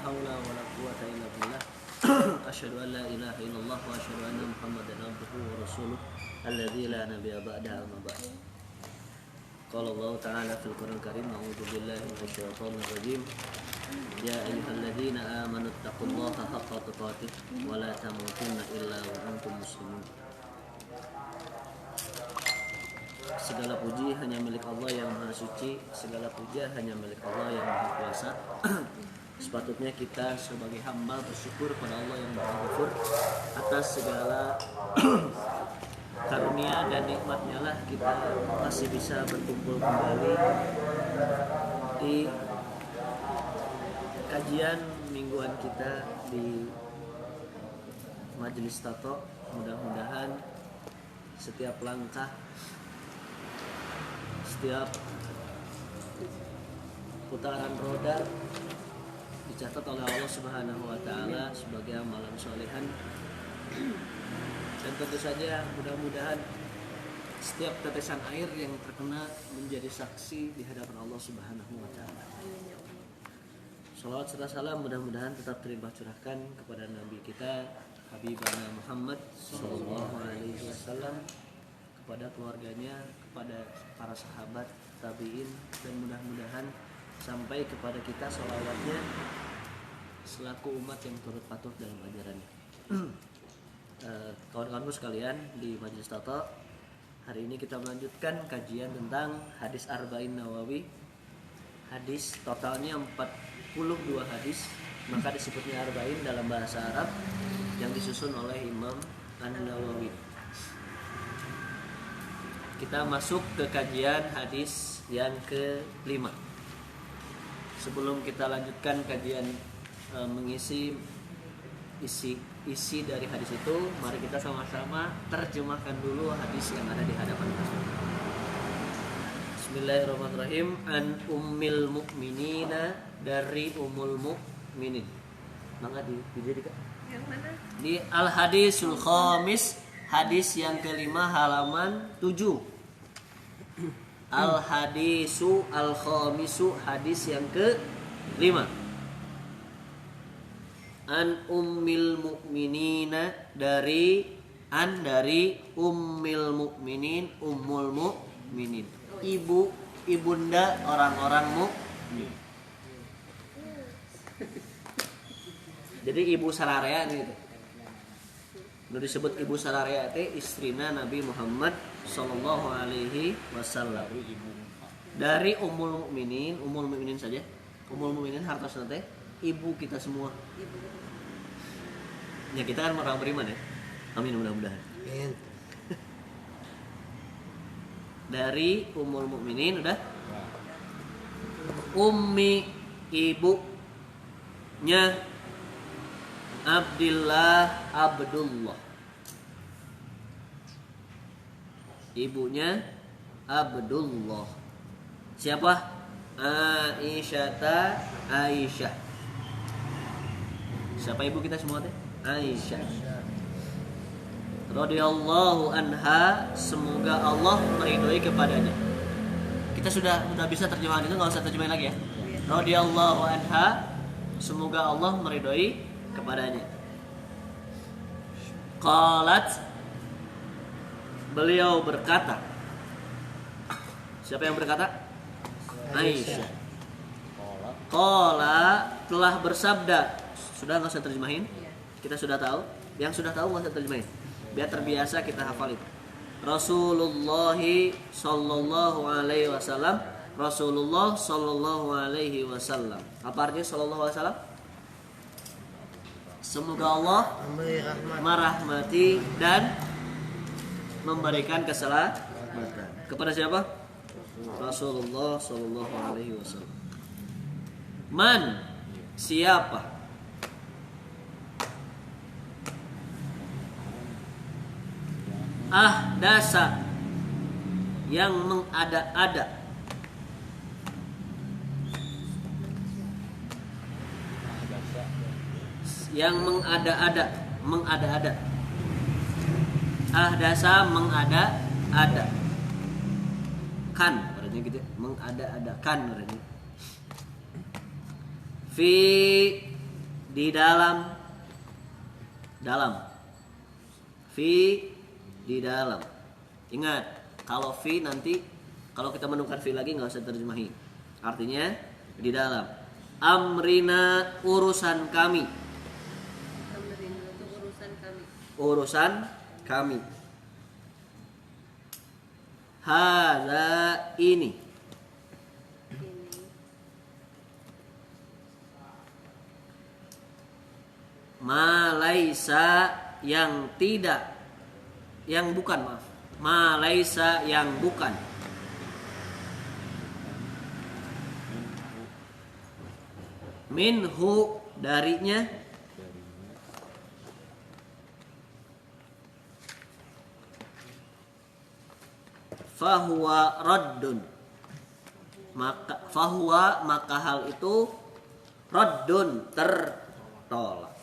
haula wala quwwata illa billah. Asyhadu an la ilaha illallah wa asyhadu anna Muhammadan abduhu wa rasuluh alladzi la nabiyya ba'dahu amma ba'd. Qala Allah ta'ala fil Qur'anil Karim, a'udzu billahi minasy syaithanir rajim. Ya ayyuhalladzina amanu taqullaha haqqa tuqatih wa la tamutunna illa wa antum muslimun. Segala puji hanya milik Allah yang Maha Suci, segala puja hanya milik Allah yang Maha Kuasa. Sepatutnya kita sebagai hamba bersyukur pada Allah yang Maha Ghafur atas segala karunia dan nikmatnya lah kita masih bisa berkumpul kembali di kajian mingguan kita di Majelis Tato. Mudah-mudahan setiap langkah, setiap putaran roda dicatat oleh Allah Subhanahu wa taala sebagai amalan solehan. Dan tentu saja mudah-mudahan setiap tetesan air yang terkena menjadi saksi di hadapan Allah Subhanahu wa taala. Shalawat serta salam mudah-mudahan tetap terlimpah curahkan kepada Nabi kita Habibana Muhammad sallallahu alaihi wasallam, kepada keluarganya, kepada para sahabat, tabi'in, dan mudah-mudahan sampai kepada kita sholawatnya selaku umat yang turut patuh dalam ajarannya. Kawan-kawanku sekalian di Majelis Tato, hari ini kita melanjutkan kajian tentang hadis Arba'in Nawawi. Hadis totalnya 42 hadis, maka disebutnya Arba'in dalam bahasa Arab, yang disusun oleh Imam An-Nawawi. Kita masuk ke kajian hadis yang ke-5. Sebelum kita lanjutkan kajian mengisi isi dari hadis itu, mari kita sama-sama terjemahkan dulu hadis yang ada di hadapan kita. Bismillahirrahmanirrahim. An ummil mu'minina, dari ummul mu'minin. Mangga dijadikan yang mana? Di Al-Hadisul Khamis, hadis yang kelima, halaman 7. Al-Hadisu Al-Khamisu, hadis yang ke-5. An ummil mu'minina, dari ummil mu'minin, ummul mu'minin, ibu, ibunda orang-orang mukmin. Jadi ibu sararea gitu. Udah disebut ibu sararea teh istrina Nabi Muhammad sallallahu alaihi wasallam. Dari ummul mukminin saja. Ummul mukminin hartosna teh ibu kita semua. Ya kita kan orang beriman ya. Amin, mudah-mudahan. Amin. Dari ummul mukminin udah. Ummi, ibunya Abdullah. Ibunya Abdullah. Siapa? Aisyah. Siapa ibu kita semua teh? Aisyah. Radhiyallahu anha, semoga Allah meridhoi kepadanya. Kita sudah bisa terjemahan itu, enggak usah terjemahin lagi ya. Radhiyallahu anha, semoga Allah meridhoi kepadanya. Qalat, beliau berkata. Siapa yang berkata? Aisyah. Qala, telah bersabda. Sudah nggak usah terjemahin? Kita sudah tahu. Yang sudah tahu nggak usah terjemahin. Biar terbiasa kita hafal itu. Rasulullah sallallahu alaihi wasallam. Rasulullah sallallahu alaihi wasallam. Apa artinya sallallahu alaihi wasallam? Semoga Allah merahmati dan memberikan keselamatan kepada siapa? Rasulullah sallallahu alaihi wasallam. Man, siapa? Ahdasa, yang mengada-ada. Yang mengada-ada. Ahdasa, mengada-ada. Kan, artinya gitu. Mengada-adakan artinya. Fi di dalam. Fi di dalam. Ingat, kalau fi nanti kalau kita menukar fi lagi nggak usah terjemahi. Artinya di dalam. Amrina urusan kami. Amrina itu urusan kami. Urusan kami. Hadza ini. Ma laisa yang tidak, yang bukan, maaf. Ma laisa yang bukan. Minhu darinya. Fahuwa raddun. Maka hal itu raddun, tertolak.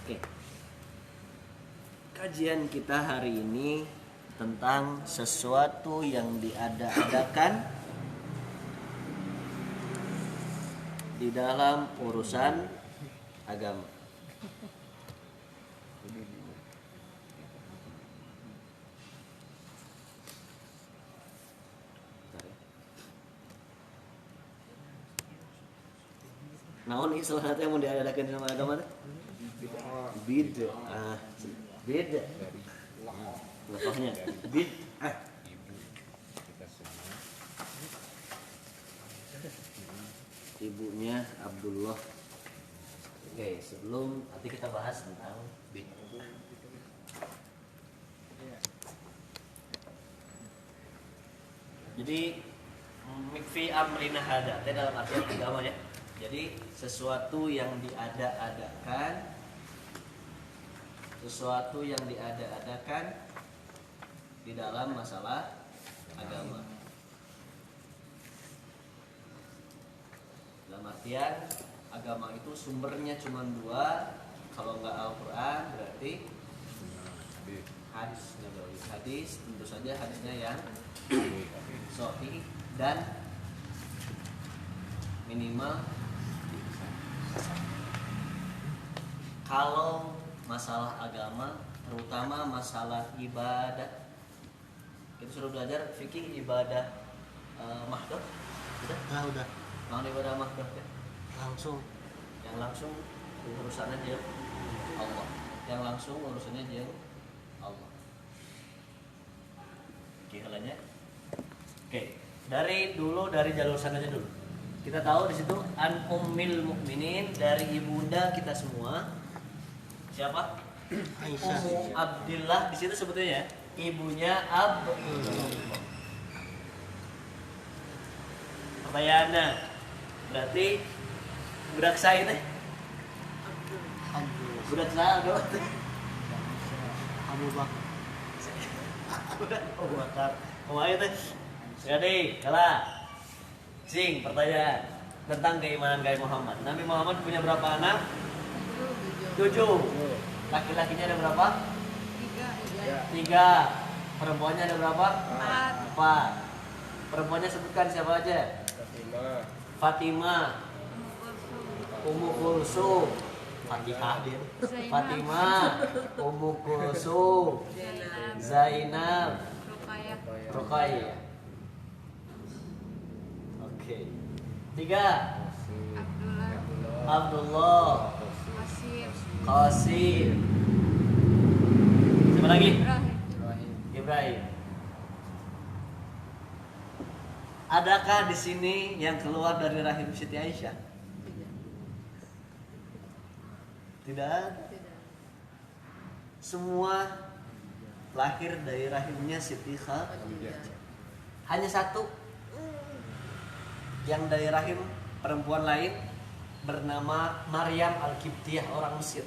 Oke. Kajian kita hari ini tentang sesuatu yang diada-adakan di dalam urusan agama. Naon istilah yang mau diadakan sama agama teh? Bid'ah. Beda. Contohnya bid'ah. Ibunya Abdullah. Oke, sebelum nanti kita bahas tentang bid'ah. Jadi mikfi amrina hada, itu dalam artian agama ya. Jadi sesuatu yang diada-adakan, di dalam masalah agama. Dalam artian agama itu sumbernya cuma dua, kalau nggak Al-Quran berarti hadis nabawi. Hadis tentu saja hadisnya yang sahih dan minimal. Kalau masalah agama, terutama masalah ibadah, kita sudah belajar fikih ibadah mahdoh, udah. Mau ibadah mahdoh ya? Yang langsung urusannya dia Allah. Yang langsung urusannya dia Allah. Oke, halanya. Oke, dari jalur sananya dulu. Kita tahu di situ an ummil mukminin, dari ibunda kita semua. Siapa? Ummu Abdillah di situ sebetulnya ibunya Abdullah. Pertanyaannya, berarti budak saya teh? Budak saya apa? Abu Bakar. Abu Bakar. Mau teh? Jadi, kalah. Sing, pertanyaan tentang keimanan Nabi Muhammad. Nabi Muhammad punya berapa anak? 7. Laki-lakinya ada berapa? 3. Perempuannya ada berapa? 4. Perempuannya sebutkan siapa aja? Fatimah, Ummu Kulsum, Fatimah, Ummu Kulsum, Zainab, Ruqayyah. Oke. 3. Abdullah, Qasim. Siapa lagi? Ibrahim. Adakah di sini yang keluar dari rahim Siti Aisyah? Tidak. Semua lahir dari rahimnya Siti Khadijah. Hanya satu yang dari rahim perempuan lain bernama Maryam Al-Qibtiyah, orang Mesir.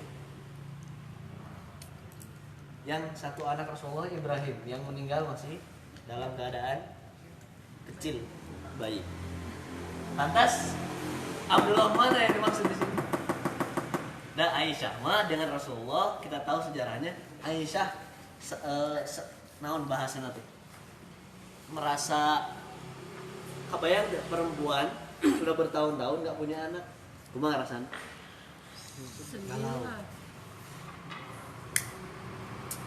Yang satu anak Rasulullah Ibrahim yang meninggal masih dalam keadaan kecil, bayi. Lantas Abdullah mana yang dimaksud di sini? Dan Aisyah mah dengan Rasulullah kita tahu sejarahnya. Aisyah naon bahasana tuh? Merasa kebayang perempuan sudah bertahun-tahun nggak punya anak, kumaha rasanya? Sembilan.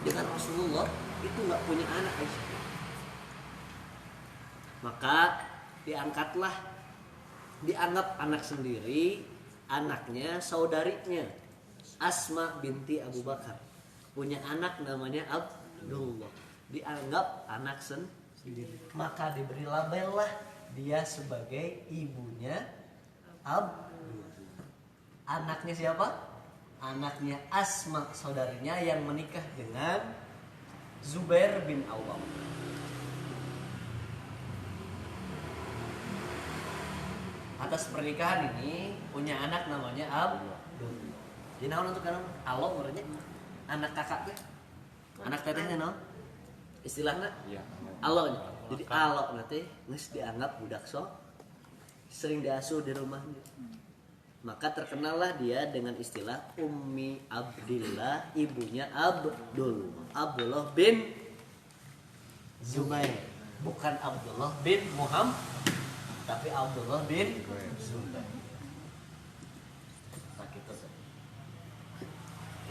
Dengan Rasulullah itu nggak punya anak, Aisyah. Maka dianggap anak sendiri, anaknya saudarinya Asma binti Abu Bakar punya anak namanya Abdullah, dianggap anak sendiri. Maka diberi label lah dia sebagai ibunya Abdullah. Anaknya siapa? Anaknya Asma, saudarinya yang menikah dengan Zubair bin Awam. Atas pernikahan ini punya anak namanya Abdullah. Jadi naon untuk anak Allah merenya anak kakak teh, anak tetehnya naon? Istilahnya Allah. Jadi Allah nanti geus dianggap budak sok sering diasuh di rumahnya. Maka terkenallah dia dengan istilah Ummi Abdillah, ibunya Abdullah bin Zubair, bukan Abdullah bin Muhammad, tapi Abdullah bin Zubair. Nah, gitu.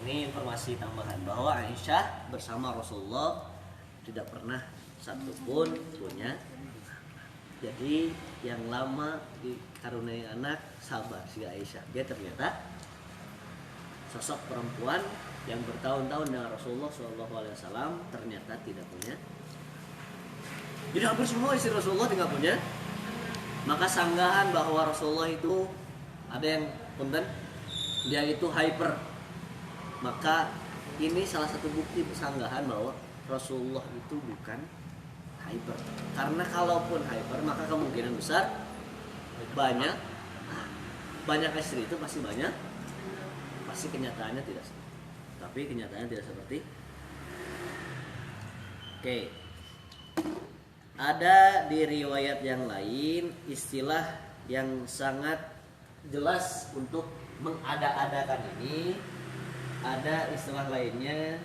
Ini informasi tambahan bahwa Aisyah bersama Rasulullah tidak pernah satupun punya. Jadi yang lama dikaruniai anak sabar si Aisyah. Dia ternyata sosok perempuan yang bertahun-tahun dengan Rasulullah SAW ternyata tidak punya. Jadi hampir semua istri Rasulullah tidak punya. Maka sanggahan bahwa Rasulullah itu ada yang punten dia itu hyper. Maka ini salah satu bukti sanggahan bahwa Rasulullah itu bukan hyper. Karena kalaupun hyper maka kemungkinan besar banyak istri itu pasti banyak, pasti kenyataannya tidak seperti. Tapi kenyataannya tidak seperti. Oke. Ada di riwayat yang lain istilah yang sangat jelas untuk mengada-adakan ini. Ada istilah lainnya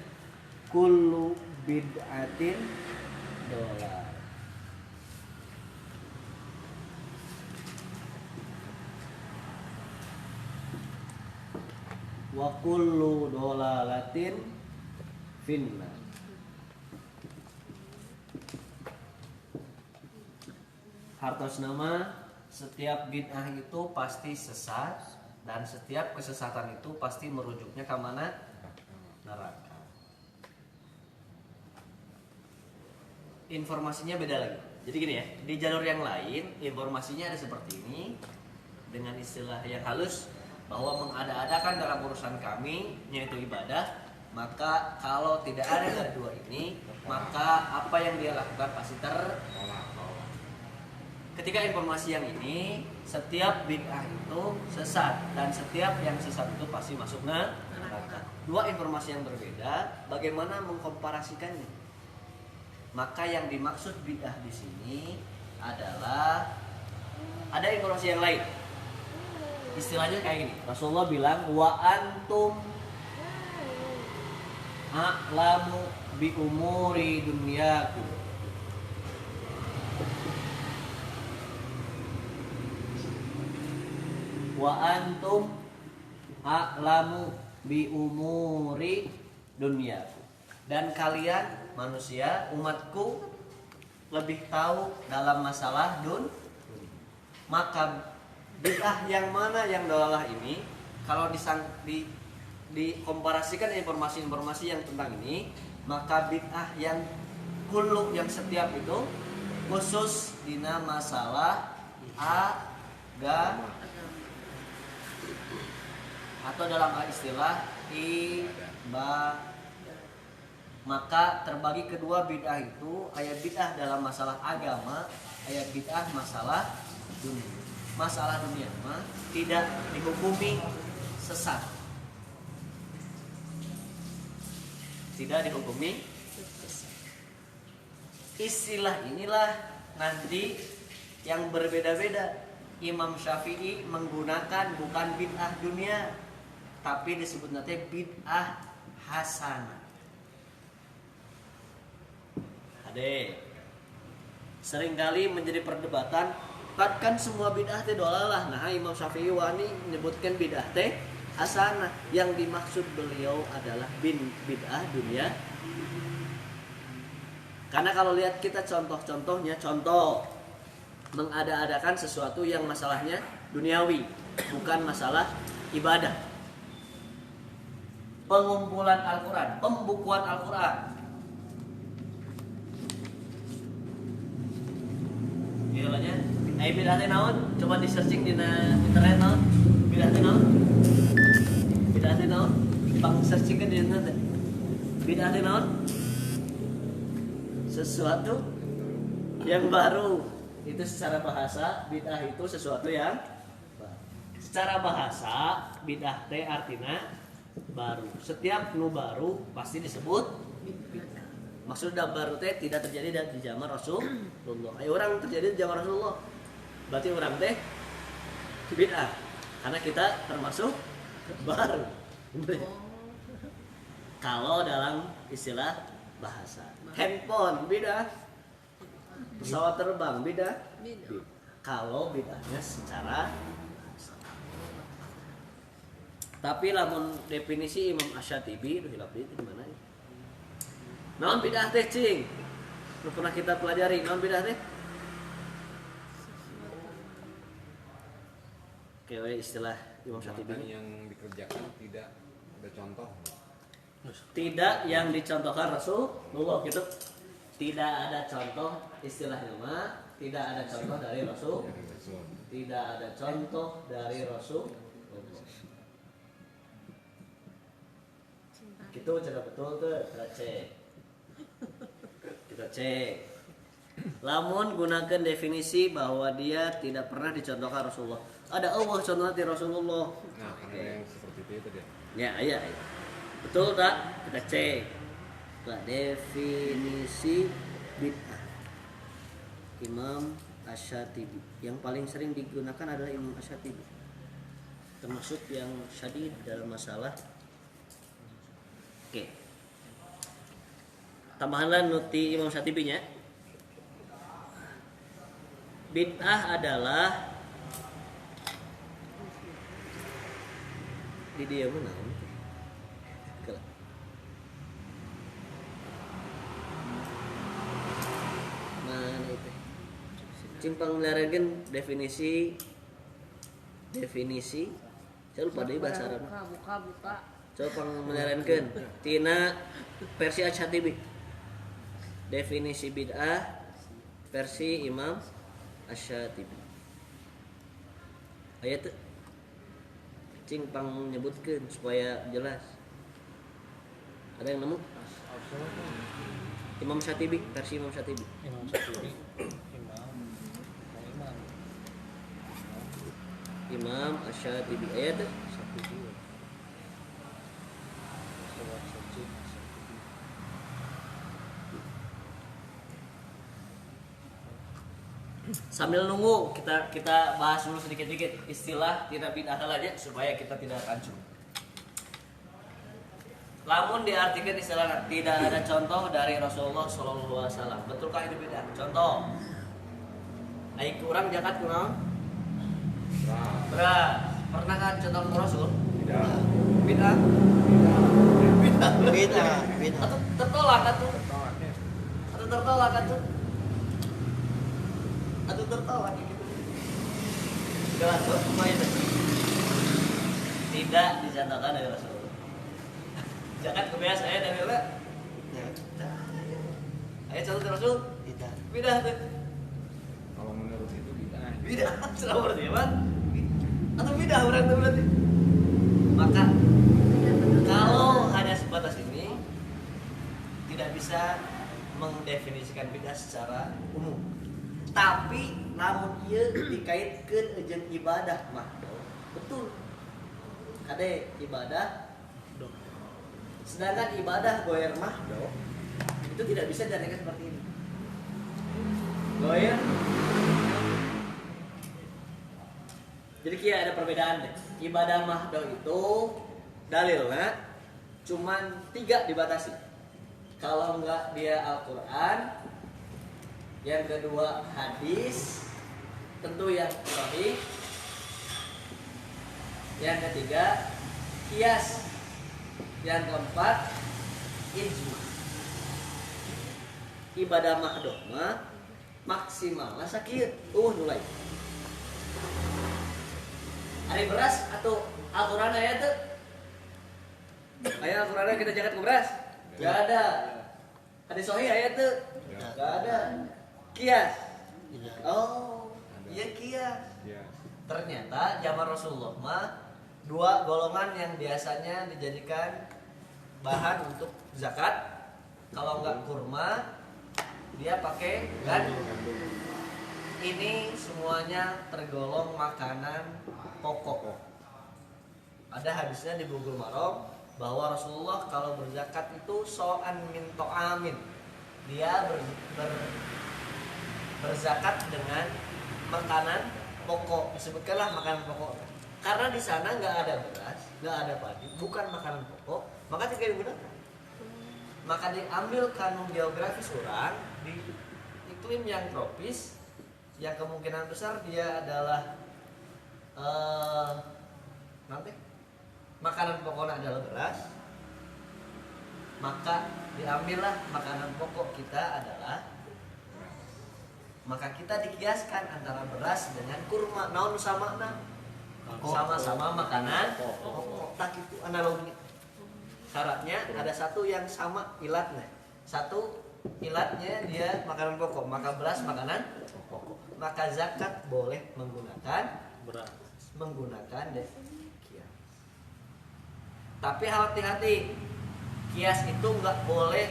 kullu bid'atin dolar. Wa kullu dolalatin finnar. Hartos nama setiap bid'ah itu pasti sesat dan setiap kesesatan itu pasti merujuknya ke mana? Neraka. Informasinya beda lagi. Jadi gini ya, di jalur yang lain informasinya ada seperti ini dengan istilah yang halus bahwa mengada-adakan dalam urusan kami yaitu ibadah, maka kalau tidak ada dari dua ini maka apa yang dia lakukan pasti tertolak. Ketika informasi yang ini setiap bid'ah itu sesat dan setiap yang sesat itu pasti masuk neraka. Dua informasi yang berbeda, bagaimana mengkomparasikannya? Maka yang dimaksud bid'ah di sini adalah ada informasi yang lain. Istilahnya kayak gini. Rasulullah bilang wa antum a'lamu bi umuri dunyakum. Wa antum a'lamu bi umuri dunyakum. Dan kalian manusia, umatku lebih tahu dalam masalah dunia. Maka bid'ah yang mana yang dolalah ini kalau dikomparasikan informasi-informasi yang tentang ini, maka bid'ah yang kullu yang setiap itu khusus dina masalah agama atau dalam istilah ibadah. Maka terbagi kedua bid'ah itu, ayat bid'ah dalam masalah agama, ayat bid'ah masalah dunia. Masalah dunia mah tidak dihukumi sesat. Tidak dihukumi sesat. Istilah inilah nanti yang berbeda-beda. Imam Syafi'i menggunakan bukan bid'ah dunia, tapi disebut nanti bid'ah hasanah. Ade, seringkali menjadi perdebatan, kan semua bid'ah teh dolalah. Nah, Imam Syafi'i wani menyebutkan bid'ah teh hasanah. Yang dimaksud beliau adalah bid'ah dunia. Karena kalau lihat kita contoh-contohnya, contoh mengada-adakan sesuatu yang masalahnya duniawi, bukan masalah ibadah. Pengumpulan Al-Quran, pembukuan Al-Quran. Gilanya, bidah teh naon? Coba di searching di internet naon? Bidah teh naon? Bidah teh naon? Bang searching di internet. Bidah teh naon? Sesuatu yang baru. Itu secara bahasa bid'ah itu sesuatu yang baru. Secara bahasa bid'ah teh artinya baru. Setiap nu baru pasti disebut bid'ah. Maksudnya baru teh tidak terjadi di zaman Rasulullah. Orang terjadi di zaman Rasulullah. Berarti orang teh bid'ah. Karena kita termasuk baru. Kalau dalam istilah bahasa. Handphone bid'ah. Pesawat terbang beda. Kalau bedanya secara tapi lamun definisi Imam Asy-Syatibi itu hilap di mana ya? Naon bidah teh cing? Nu pernah kita pelajari naon bidah teh? Oke, istilah Imam Asy-Syatibi yang dikerjakan tidak ada contoh. Tidak yang dicontohkan Rasulullah gitu. Tidak ada contoh istilahnya mah, tidak ada contoh dari Rasul. Tidak ada contoh dari Rasul. Gitu cara betul tuh, kita cek. Kita cek. Lamun gunakan definisi bahwa dia tidak pernah dicontohkan Rasulullah. Ada Allah contohnya di Rasulullah. Nah, karena yang seperti itu tadi. Ya, iya. Betul tak? Kita cek. Definisi bid'ah Imam Asy-Syatibi. Yang paling sering digunakan adalah Imam Asy-Syatibi, termasuk yang syadid dalam masalah. Oke, tambahanlah nuti Imam Asy-Syatibi nya. Bid'ah adalah di dia mana? Simpang melaragen definisi saya lupa deh bahasa Arab. Buka. Coba melaragen tina versi Asy-Syatibi. Definisi bid'ah versi Imam Asy-Syatibi. Ayat cing pang menyebutkan supaya jelas. Ada yang nemu? Imam Asy-Syatibi, versi Imam Asy-Syatibi. Imam Asy-Syatibi ayat sambil nunggu kita bahas dulu sedikit-sedikit istilah tidak bid'ah aja supaya kita tidak rancu. Lamun diartikan istilah tidak ada contoh dari Rasulullah SAW. Betulkah itu bid'ah? Contoh, aik kurang zakat kurang beras. Pernah kan contoh Rasul? Tidak. Bid'ah. Bid'ah. Atau tertolak atuh. Atau tertolak gitu. Jelas tuh semuanya tidak dicontohkan dari Rasul. Zakat kebiasaan ayat dari mana? Ayat contoh dari Rasul? Tidak. Bid'ah tuh. Kalau menurut itu bid'ah. Bid'ah selama berarti ya, Pak? Atau bid'ah berarti berarti. Maka kalau hanya sebatas ini tidak bisa mendefinisikan bid'ah secara umum. Tapi namun ia dikaitkan jeung ibadah mah betul. Kade ibadah. Sedangkan ibadah goyer mah itu tidak bisa diartikan seperti ini. Goyer Jadi kia ada perbedaan deh. Ibadah mahdoh itu dalilnya cuman 3 dibatasi. Kalau enggak dia Al-Quran, yang kedua hadis, tentu yang sahih, yang ketiga kias, yang keempat ijma. Ibadah mahdoh mah maksimalnya sakit mulai hari beras atau Al-Quran ayat tuh ayat Al-Quran kita jagat ke beras gak ada. Hadis sahih ayat tuh gak ada. Kias oh iya kias. Ternyata zaman Rasulullah mah 2 golongan yang biasanya dijadikan bahan untuk zakat. Kalau enggak kurma dia pakai gandum. Ini semuanya tergolong makanan pokok. Ada hadisnya di Bulughul Maram bahwa Rasulullah kalau berzakat itu so'an min to'amin. Dia berzakat dengan makanan pokok. Disebutkanlah makanan pokok. Karena di sana nggak ada beras, nggak ada padi, bukan makanan pokok, maka tidak digunakan. Maka diambil kanun geografis orang di iklim yang tropis, yang kemungkinan besar dia adalah nanti makanan pokoknya adalah beras, maka diambillah makanan pokok kita adalah, maka kita dikiaskan antara beras dengan kurma. Naon sama-sama makanan pokok. Tak itu analogi. Syaratnya ada satu yang sama ilatnya. Satu ilatnya dia makanan pokok, maka beras makanan pokok. Maka zakat boleh menggunakan beras, menggunakan kias. Tapi hati-hati, kias itu nggak boleh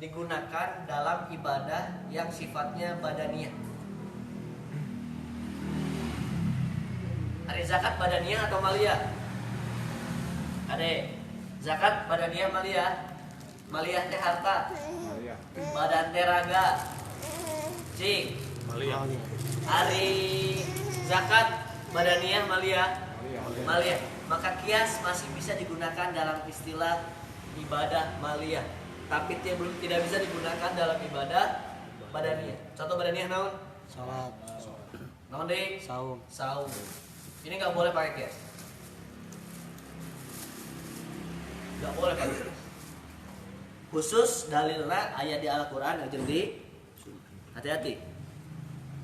digunakan dalam ibadah yang sifatnya badaniyah. Ada zakat badaniyah atau maliyah? Ada zakat badaniyah maliyah. Maliyah teh harta, badan teh raga. Cing maliyah. Hari zakat badaniyah maliyah. Maliyah. Maka kias masih bisa digunakan dalam istilah ibadah maliyah, tapi tidak bisa digunakan dalam ibadah badaniyah. Contoh badaniyah naon? Salat. Naon deh? Saum. Ini nggak boleh pakai kias. Nggak boleh pakai kias. Khusus dalilnya ayat di Al-Quran yang jadi hati-hati.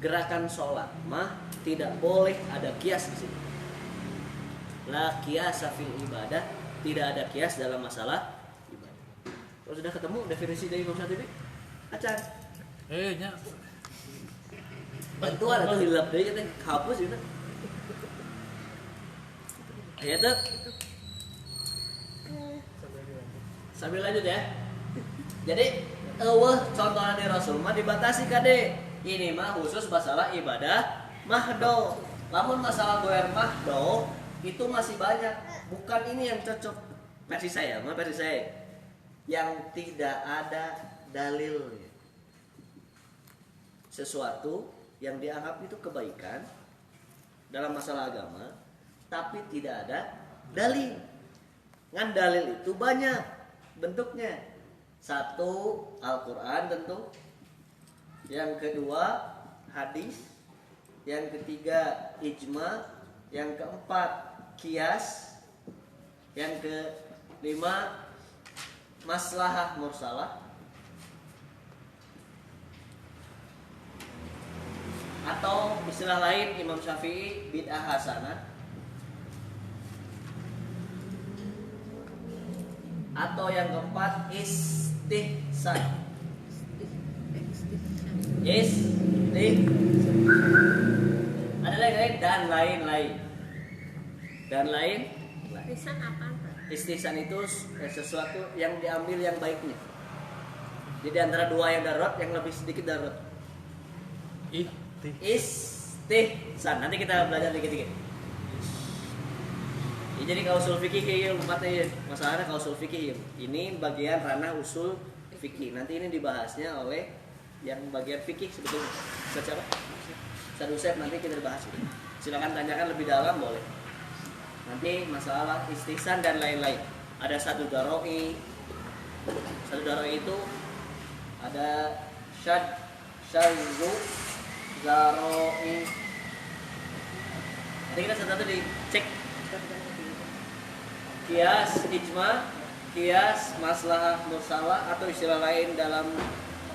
Gerakan sholat mah tidak boleh ada kias di sini. La kiasa fil ibadah, tidak ada kias dalam masalah ibadah. Kalau sudah ketemu definisi dari Imam Syatibi, acan. Nya. Bantuan atau hilap deh kita hapus gitu. Ayat tuh. Sambil lanjut ya. Jadi contohnya di Rasul mah dibatasi kade. Ini mah khusus masalah ibadah mahdo. Namun masalah goer mahdo itu masih banyak. Bukan ini yang cocok versi saya yang tidak ada dalilnya. Sesuatu yang dianggap itu kebaikan dalam masalah agama, tapi tidak ada dalil. Ngan dalil itu banyak bentuknya. Satu Al-Quran tentu, yang kedua hadis, yang ketiga ijma, yang keempat kias, yang kelima maslahah mursalah, atau istilah lain Imam Syafi'i bid'ah hasanah, atau yang keempat istihsan. Ada lain dan lain-lain. Lisan apa? Istihsan itu sesuatu yang diambil yang baiknya. Jadi antara dua yang darurat, yang lebih sedikit darurat. Istihsan. Nanti kita belajar dikit-dikit. Ya, jadi kausul fikih kayak empatnya masalahnya kausul fikih ini bagian ranah usul fikih. Nanti ini dibahasnya oleh yang bagian fikih sebetulnya. Secara Ustaz Usep nanti kita bahas. Silakan tanyakan lebih dalam boleh. Nanti masalah istihsan dan lain-lain. Ada satu daroi. Satu daroi itu ada syadzu daroi. Nanti kita satu-satu dicek. Kias ijma, kias maslahah mursalah atau istilah lain dalam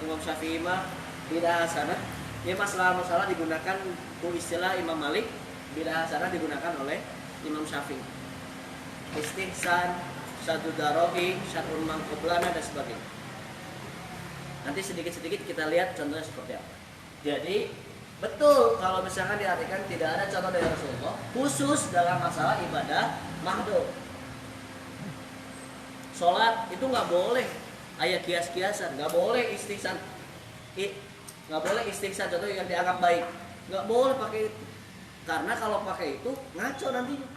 Imam Syafi'i mah bidah hasanah. Ini masalah mursalah digunakan istilah Imam Malik, bidah hasanah digunakan oleh Imam Syafi'i. Istihsan, satu daroi, syar'un mangqoblana dan sebagainya. Nanti sedikit-sedikit kita lihat contohnya seperti apa. Jadi betul kalau misalkan diartikan tidak ada contoh dari Rasulullah khusus dalam masalah ibadah mahdoh. Sholat itu nggak boleh ayat kias-kiasan, nggak boleh istihsan, nggak boleh istihsan contoh yang dianggap baik, nggak boleh pakai itu. Karena kalau pakai itu ngaco nantinya.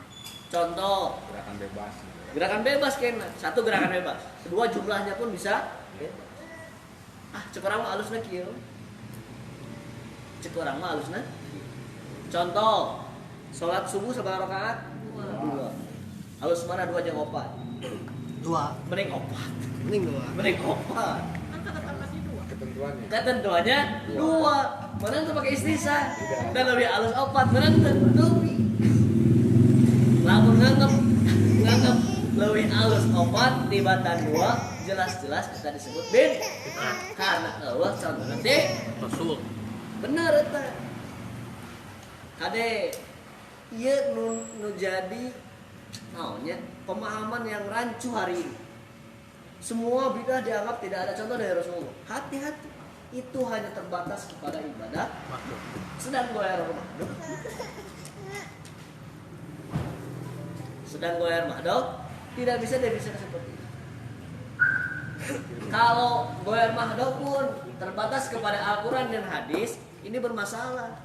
Contoh Gerakan bebas. gerakan bebas kena, satu gerakan bebas, kedua jumlahnya pun bisa bebas. Cek orang mah halusna kieu. Cek orang mah halusna. Contoh, sholat subuh sabaraha rakaat? 2. Halus mana 2 jeung 4? 2. Mending 4. Mending 2. Mending 4. Ketentuannya. Ketentuannya 2. Mana tuh pakai istihsan? Dan lebih halus 4. Mana tuh? Lamun nganggep lebih halus 4 tibatan 2 jelas-jelas kita disebut bin. Karena Allah contoh nanti Rasul. bener eta. Kade ieu nu jadi naonnya pemahaman yang rancu hari ini. Semua bidah dianggap tidak ada contoh dari Rasulullah. Hati-hati. Itu hanya terbatas kepada ibadah. Sedang goyar mahdoh. Sedang goyar mahdoh tidak bisa definisikan seperti itu. Kalau goyar mahdoh pun terbatas kepada Al-Quran dan hadis, ini bermasalah.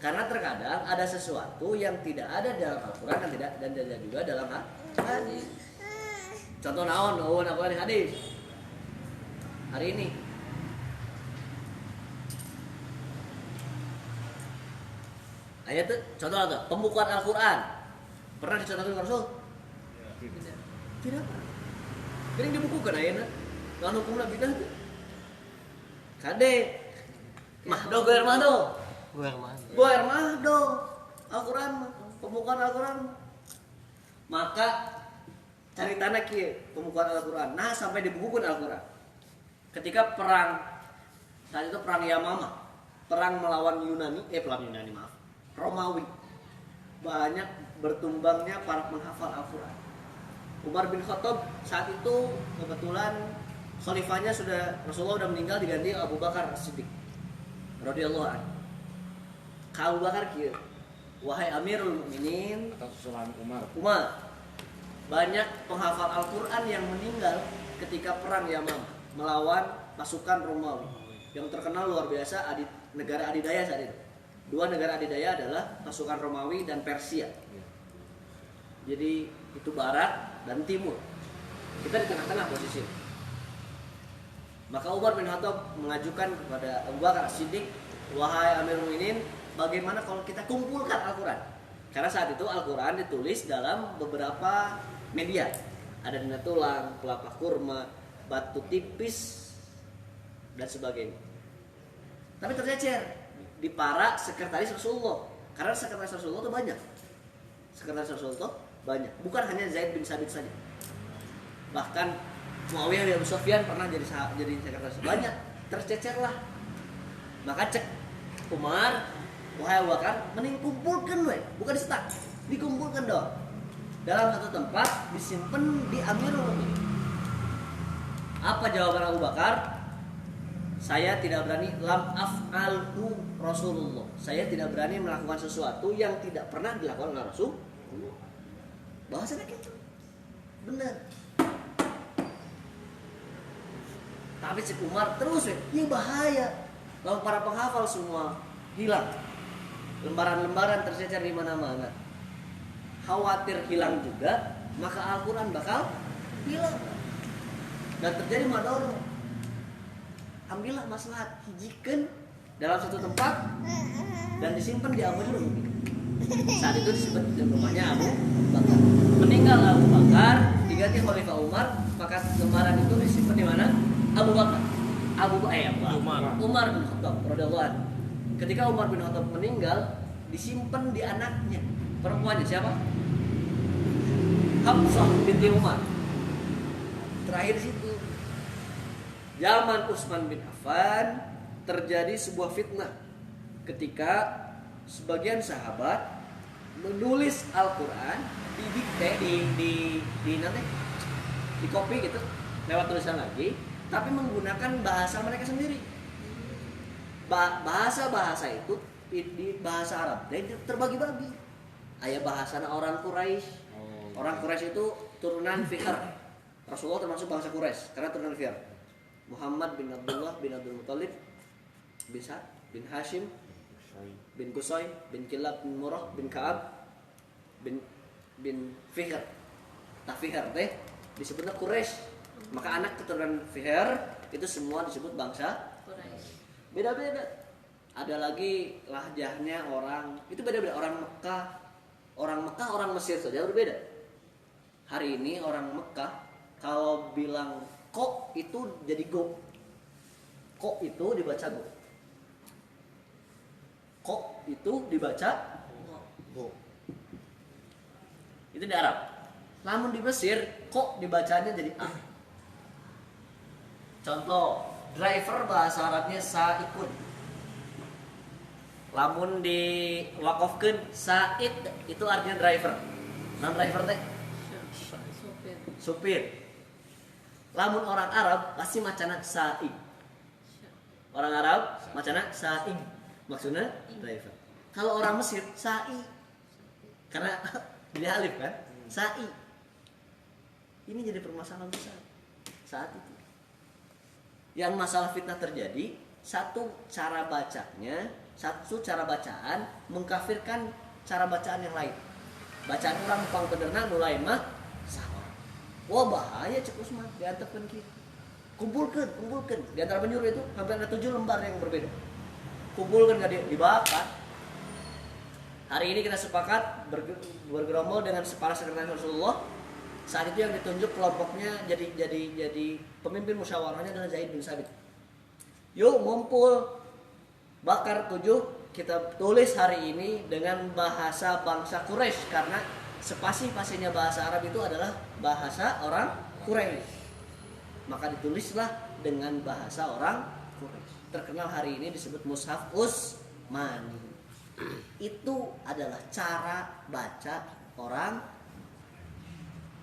Karena terkadang ada sesuatu yang tidak ada dalam Al-Quran dan tidak juga dalam hadis. Contoh naon Al-Quran dan hadis. Hari ini ayat itu contoh apa? Pembukaan Al-Quran pernah dicontohkan Rasul? Tidak pernah. Ini dibukukan ayatnya. Lawan hukumna bidah tuh. Kade mahdoh goyar mahdoh. Goyar mahdoh. Al-Quran mah, pembukaan Al-Quran. Maka cari tanah kieu pembukaan Al-Quran. Nah, sampai dibukukan Al-Quran. Ketika perang saat itu perang Yamamah, perang melawan Romawi. Banyak bertumbangnya para penghafal Al-Quran. Umar bin Khattab saat itu kebetulan khalifahnya Rasulullah sudah meninggal diganti Abu Bakar As-Siddiq radhiyallahu anhu. Abu Bakar kieu, wahai Amirul Mukminin Atau susulan Umar. Banyak penghafal Al-Quran yang meninggal ketika perang Yamamah melawan pasukan Romawi yang terkenal luar biasa negara adidaya saat itu. 2 negara adidaya adalah pasukan Romawi dan Persia. Jadi itu barat dan timur. Kita di tengah-tengah posisi. Maka Umar bin Khattab mengajukan kepada Abu Bakar As-Siddiq, wahai Amirul Mukminin, bagaimana kalau kita kumpulkan Al-Quran? Karena saat itu Al-Quran ditulis dalam beberapa media. Ada dina tulang, kelapa kurma, batu tipis, dan sebagainya. Tapi tercecer di para sekretaris Rasulullah. Karena sekretaris Rasulullah itu banyak. Sekretaris Rasulullah itu banyak. Bukan hanya Zaid bin Sabit saja. Bahkan Muawiyah bin Abu Sufyan pernah jadi sekretaris. Banyak. Tercecerlah. Maka cek Umar, wahai Abu Bakar, mending kumpulkan we, bukan disetak. Dikumpulkan dong. Dalam satu tempat disimpan di Amirul Mukminin. Apa jawaban Abu Bakar? Saya tidak berani lam af'alhu Rasulullah. Saya tidak berani melakukan sesuatu yang tidak pernah dilakukan oleh Rasul. Bahasanya gitu. Benar. Tapi si Umar terus ini bahaya. Lalu para penghafal semua hilang. Lembaran-lembaran tercecer di mana-mana. Khawatir hilang juga, maka Al-Quran bakal hilang. Dan terjadi mador. Ambillah maslahat, hijikeun dalam satu tempat dan disimpan di Abu Bakar. Saat itu disimpan di rumahnya Abu Bakar. Meninggal Abu Bakar, diganti Khalifah Umar, maka lembaran itu disimpan di mana? Abu Bakar. Umar bin Khattab radhiyallahu anhu. Ketika Umar bin Khattab meninggal, disimpan di anaknya. Perempuannya siapa? Hafsah binti Umar. Terakhir situ. Zaman Utsman bin Affan terjadi sebuah fitnah ketika sebagian sahabat menulis Al-Qur'an di copy gitu lewat tulisan lagi, tapi menggunakan bahasa mereka sendiri. Bahasa itu di bahasa Arab dan terbagi-bagi. Aya bahasa orang Quraisy. Orang Quraisy itu turunan Fihr. Rasulullah termasuk bangsa Quraisy karena turunan Fihr. Muhammad bin Abdullah bin Abdul Muthalib bin Sa'd bin Hashim bin Qusay bin Kilab bin Murrah bin Ka'ab bin Fihr. Fihr teh disebutnya Quraisy. Maka anak keturunan Fihr itu semua disebut bangsa Quraisy. Beda-beda. Ada lagi lahjahnya orang itu beda-beda. Orang Mekah, orang Mesir saja berbeda. Hari ini orang Mekah kalau bilang kok itu jadi go. Kok itu dibaca go. Kok itu dibaca go. Itu di Arab. Namun di Mesir kok dibacanya jadi a. Contoh, driver bahasa Arabnya sa'ikun. Lamun di wakofkeun sa'id itu artinya driver. Nah driver teh supir. Lamun orang Arab pasti macana sa'i. Orang Arab macana sa'i. Maksudnya driver. Kalau orang Mesir sa'i. Karena dia alif kan? Sa'i. Ini jadi permasalahan besar saat itu. Yang masalah fitnah terjadi, satu cara bacaan mengkafirkan cara bacaan yang lain. Bacaan orang pang benerna mulai mah salah. Wah bahaya cek Usman diantepkeun kieu. Kumpulkan di antara penjuru itu hampir ada 7 lembar yang berbeda. Kumpulkan enggak dibakar. Hari ini kita sepakat bergerombol dengan para sekretaris Rasulullah. Saat itu yang ditunjuk kelompoknya jadi pemimpin musyawarahnya adalah Zaid bin Sabit. Yuk ngumpul bakar 7, kita tulis hari ini dengan bahasa bangsa Quraisy karena spasi-pasinya bahasa Arab itu adalah bahasa orang Quraisy. Maka ditulislah dengan bahasa orang Quraisy. Terkenal hari ini disebut Mushaf Utsmani. Itu adalah cara baca orang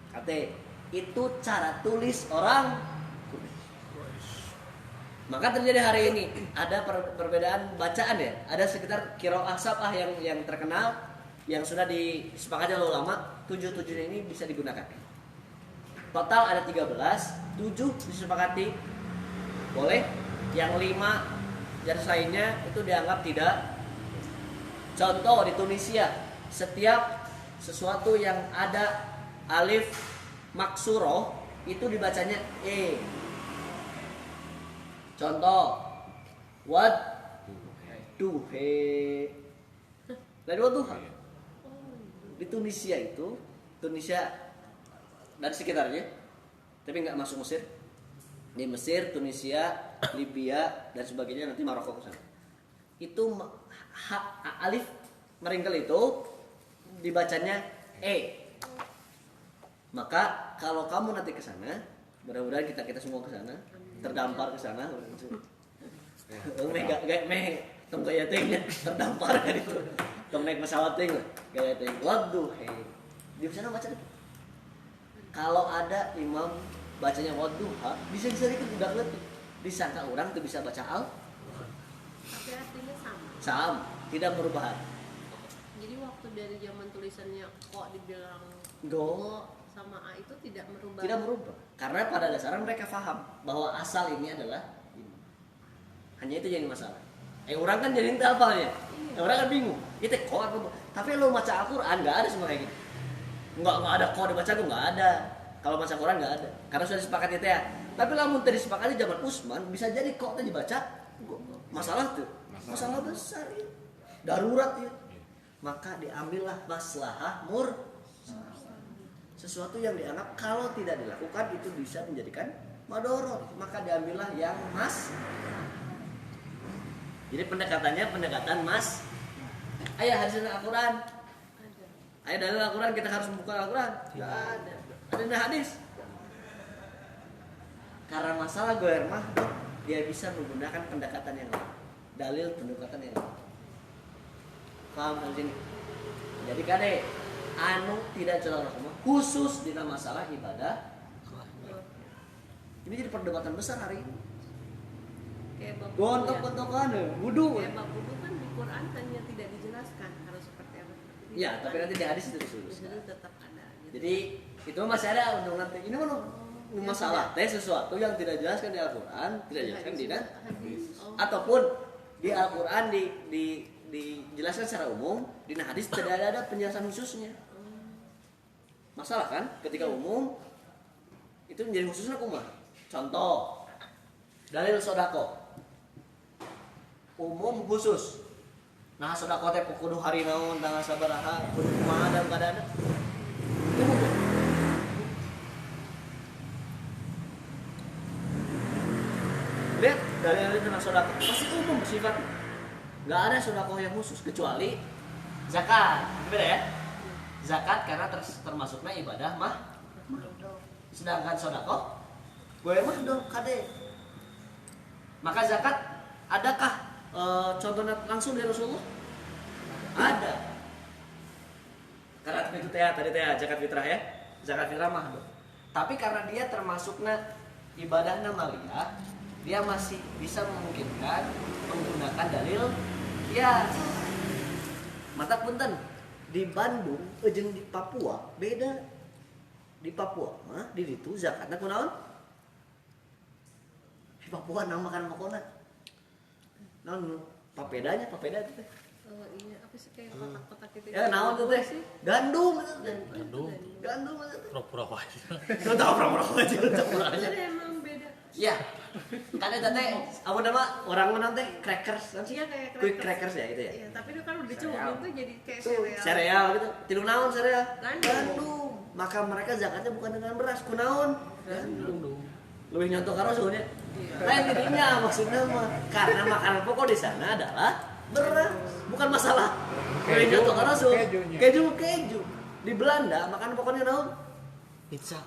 kate. Itu cara tulis orang Quraisy. Maka terjadi hari ini ada perbedaan bacaan ya. Ada sekitar qiraah sab'ah yang terkenal yang sudah disepakati oleh ulama. 7 ini bisa digunakan. Total ada 13, 7 disepakati boleh, yang 5 jenis lainnya itu dianggap tidak. Contoh di Tunisia, setiap sesuatu yang ada alif maksuroh itu dibacanya e. Contoh, wad duhe. Dari waduha. Di Tunisia dan sekitarnya, tapi nggak masuk Mesir. Di Mesir, Tunisia, Libya dan sebagainya, nanti Maroko ke sana. Itu alif meringkel itu dibacanya e. Maka kalau kamu nanti ke sana, mudah-mudahan kita semua ke sana, terdampar ke sana. Tong gaya tengnya terdampar kan itu. Tong naik pesawat teng gaya teng. Waduh, di sana baca itu. Kalau ada imam bacanya wadduha, bisa dikit udah letih. Disangka orang tuh bisa baca al. Tapi artinya sama. Sama, tidak berubah. Jadi waktu dari zaman tulisannya kok dibilang Go sama A itu tidak merubah. tidak berubah. Karena pada dasarnya mereka paham bahwa asal ini adalah ini. Hanya itu jadi masalah. Orang kan jadi hafalnya. Orang kan bingung. Itu kok apa? Tapi lo baca Al-Qur'an enggak ada semua kayak gitu. Enggak ada kok dibaca tuh enggak ada. Kalau baca Quran enggak ada. Karena sudah disepakati itu ya. Tapi lamun tadi disepakati zaman Utsman bisa jadi kok tadi dibaca masalah tuh. masalah besar ya, darurat ya, maka diambillah maslahah sesuatu yang dianggap kalau tidak dilakukan itu bisa menjadikan madorot, maka diambillah yang jadi pendekatan mas. Ayah hadis Al-Quran, ayah dalil Al-Quran kita harus membuka Al-Quran, nggak ada hadis. Karena masalah goer mahdud, dia bisa menggunakan pendekatan yang lain, dalil pendekatan yang lain. Paham di sini? Jadi kade anu tidak celana khusus di masalah ibadah. Ini jadi perdebatan besar hari ini. Gontok-gontokan, wudu. Kayak bab wudu kan di Quran hanya tidak dijelaskan harus seperti apa. Ya, tapi nanti di hadis itu Di disebutkan. situ tetap ada. Gitu. Jadi itu masih ada untuk nanti. Ini kan masalah sesuatu yang tidak dijelaskan di Al-Quran, tidak dijelaskan di hadis. Ataupun di Al-Quran dijelaskan secara umum, di hadis tidak ada penjelasan khususnya. Masalah kan ketika umum itu menjadi khususnya kumaha. Contoh dalil sodako umum khusus. Nah sodako teh kudu hari naon tanggal sabaraha kudu kumaha dalam keadaan itu umum. Lihat dalil tentang sodako pasti umum bersifat, nggak ada sodako yang khusus kecuali zakat, berbeda ya. Zakat karena termasuknya ibadah sedangkan sodako gue mahdud kade. Maka zakat adakah contohnya langsung dari Rasulullah? Ada. Karena itu tadi zakat fitrah ya. Zakat fitrah mahdud. Tapi karena dia termasuknya ibadah maliyah, dia masih bisa memungkinkan menggunakan dalil kias. Mata punten di Bandung jeung di Papua beda. Di Papua mah di ditu zakatna kunaon? Di Papua namakan pokona. Naon papeda itu teh. Iya, apa sih kayak kotak-kotak itu. Ya naon tuh teh? Gandum. Gandum. itu. Pura-pura wae. Itu tahu pura-pura aja. Jadi emang beda. Iya. Kan eta teh apa nama orang mana teh crackers. Iya kayak Quick crackers ya gitu ya. Iya, tapi itu kan udah dicoba tuh jadi kayak Sereal gitu. Tilu naon sereal? Gandum. Maka mereka zakatnya bukan dengan beras, kunaon? Gandum. Lebih nyontoh karo suhunya. Lain dirinya maksudnya mah karena makanan pokok di sana adalah beras, bukan masalah. Lebih nyontoh karo suhu. Keju. Di Belanda makanan pokoknya naon? Pizza.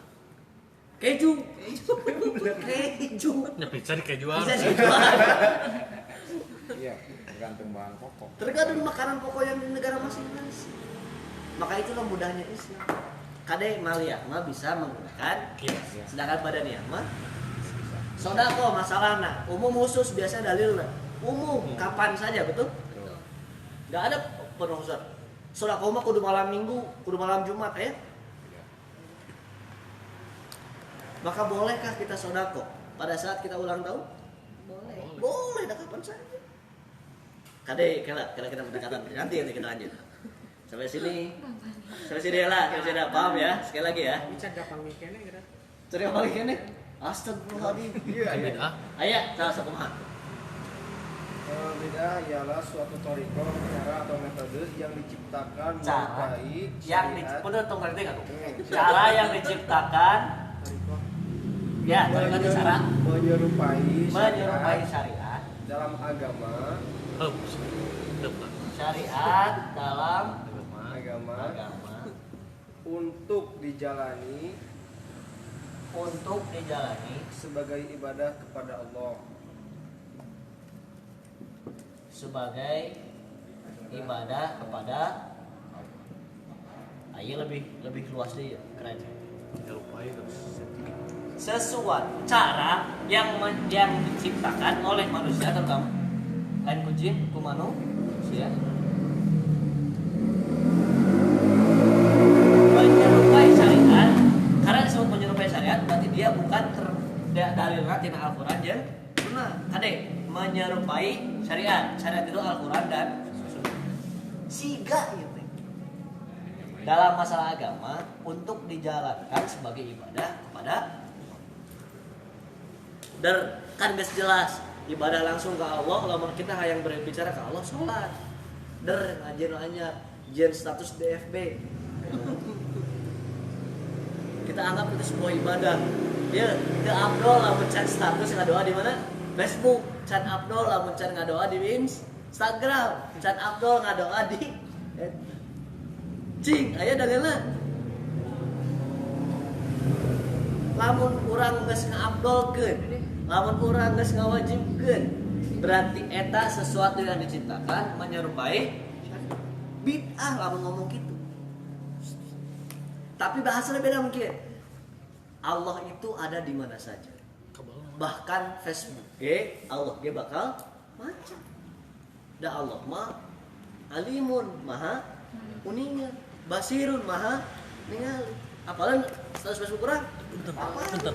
Keju. Ya pizza di kejuan. Bisa dijual. Iya, tergantung bahan pokok. Tergantung makanan pokok yang di negara masing-masing. Maka itulah mudahnya Islam. Kade maliyah mah bisa menggunakan Kias. sedangkan badaniyah mah sodako masalahna umum khusus biasa dalilna umum kapan saja betul? Nggak ada penuhusan. Sodako mah kudu malam minggu, kudu malam Jumat ya. Maka bolehkah kita sodako pada saat kita ulang tahun? Boleh, dah kapan saja. Kade kita pendekatan nanti kita lanjut. Sampai sini lah, kita paham ya. Sekali lagi ya. Bisa gampang mikirnya gitu. Cari apa lagi nih? Astagfirullahaladzim. Beda. Ayah, salah satu mah. Beda ialah suatu toriko, cara atau metode yang diciptakan Cara menyerupai yang syariat. udah tunggu ngerti nggak tuh? Cara yang diciptakan, ya, itu cara menyerupai syariat dalam agama syariat dalam agama untuk untuk dijalani sebagai ibadah kepada Allah. sebagai ibadah kepada ayo lebih luas deh keren sesuatu cara yang diciptakan oleh manusia terutama lain kucing manusia menyerupai syariat. Karena disebut menyerupai syariat berarti dia bukan dalilna tina Al-Qur'an jeung sunnah. Ade menyerupai syariat. Syariat itu Al-Qur'an dan sunnah. Siga ieu teh. Dalam masalah agama untuk dijalankan sebagai ibadah kepada kan geus jelas ibadah langsung ke Allah. Lamun kita hayang berbicara ke Allah salat ngajian anyar jen status DFB kita anggap itu sebuah ibadah. Ya, ke Abdul lamun can status ngadoa di mana? Facebook. Can Abdul lamun can ngadoa di Instagram. Can Abdul ngadoa di cing aya dageuna. Lamun urang geus ngaabdolkeun, lamun urang geus ngawajibkeun, berarti eta sesuatu yang diciptakan menyerupai bid'ah lamun ngomong gitu. Tapi bahasanya beda mungkin. Allah itu ada di mana saja. Bahkan Facebook, Allah dia bakal maca. Da Allah mah alimun, maha uningan, basirun, maha ningali. Apalagi status Facebook kurang? Bentar.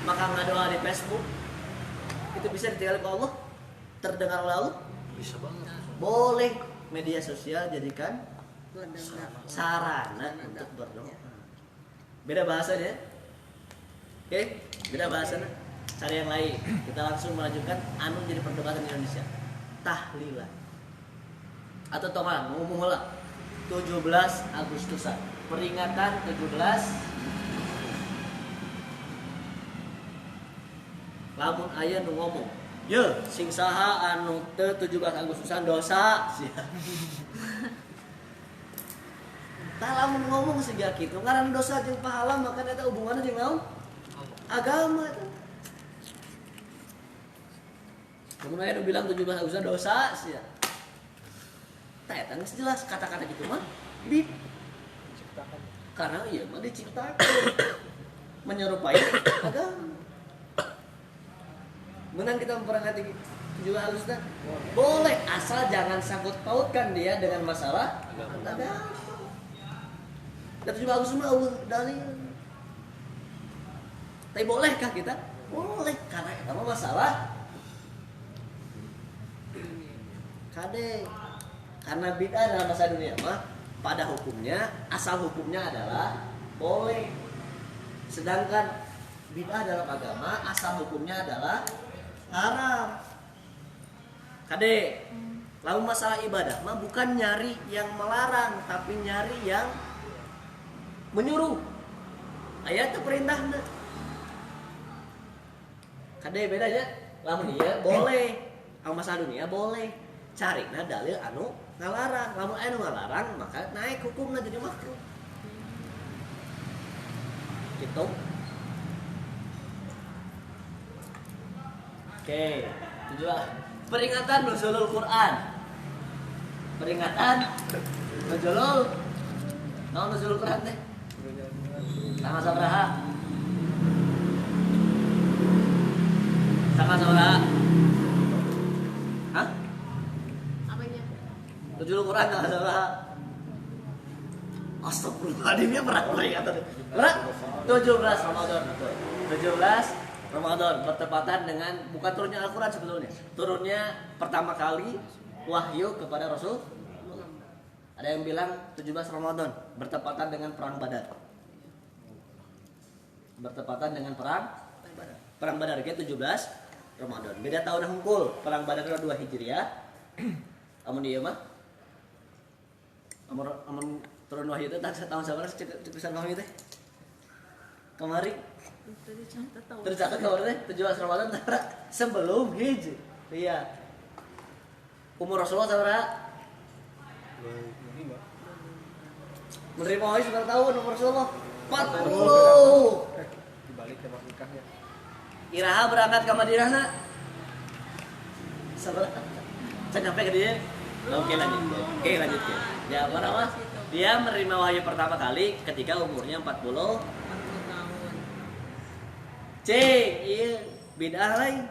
Maka ngadoa di Facebook itu bisa ditinggal ke Allah, terdengar oleh Allah. Bisa banget. Boleh media sosial jadikan sarana untuk berdoa. Beda bahasanya. Oke, beda bahasanya. Cari yang lain. Kita langsung melanjutkan anu jadi perdebatan Indonesia. Tahlilan. Atau tongan ngomong lah. 17 Agustusan. Peringatan 17 lamun aya nu ngomong, "Ye, sing saha anu teu 17 Agustusan dosa." Tah lamun ngomong siga kitu, ngaran dosa jeung pahala maka eta hubunganna jeung naon? Agama. Namun aya nu bilang 17 Agustusan dosa sia. Tah eta geus jelas kata-kata kitu mah diciptakan. Karena ieu mah diciptakan menyerupai agama. Menang kita memperingati 17 Agustus boleh asal jangan sangkut pautkan dia dengan masalah agama. Dan 17 Agustus mah dalil. Tapi bolehkah kita? Boleh karena itu mah masalah kade. Karena bid'ah dalam bahasa dunia mah pada hukumnya asal hukumnya adalah boleh. Sedangkan bid'ah dalam agama asal hukumnya adalah haram. Kade, lalu masalah ibadah mah bukan nyari yang melarang, tapi nyari yang menyuruh. Ayat itu perintahnya. Kade bedanya, lamun ieu boleh, ang masalah dunia boleh. Carina dalil anu ngalarang. Lamun anu ngalarang maka naik hukumna jadi makruh. Gitu. Oke, tujuan peringatan nuzulul Quran. Peringatan nuzulul. Naon nuzulul Quran teh? Tanggal sabaraha? Tanggal sabaraha? Hah? Apanya? Nuzulul Quran tanggal sabaraha? Astagfirullahaladzim, ya berat peringatan. Berat? 17 Ramadan. 17 Ramadan bertepatan dengan bukan turunnya Al-Quran sebetulnya. Turunnya pertama kali wahyu kepada Rasul. Ada yang bilang 17 Ramadan bertepatan dengan perang Badar. Bertepatan dengan perang Badar ke 17 Ramadan. Beda tahun hungkul. Perang Badar itu 2 Hijriah. Amun ieu mah amun turun wahyu itu tahun sabar cepisan wahyu teh. Kemarin tercatat kalau teh 17 Ramadan sebelum Hijri. Iya. Umur Rasulullah sabaraha? Menerima wahyu seberapa tahun umur Rasulullah? 40. Dibalik ke nikahnya. Iraha berangkat ke Madinah. Sabaraha? Saya nyampe ke dia. Oke lanjut. Ya, mana dia menerima wahyu pertama kali ketika umurnya 40 tahun. Iya, bid'ah lain.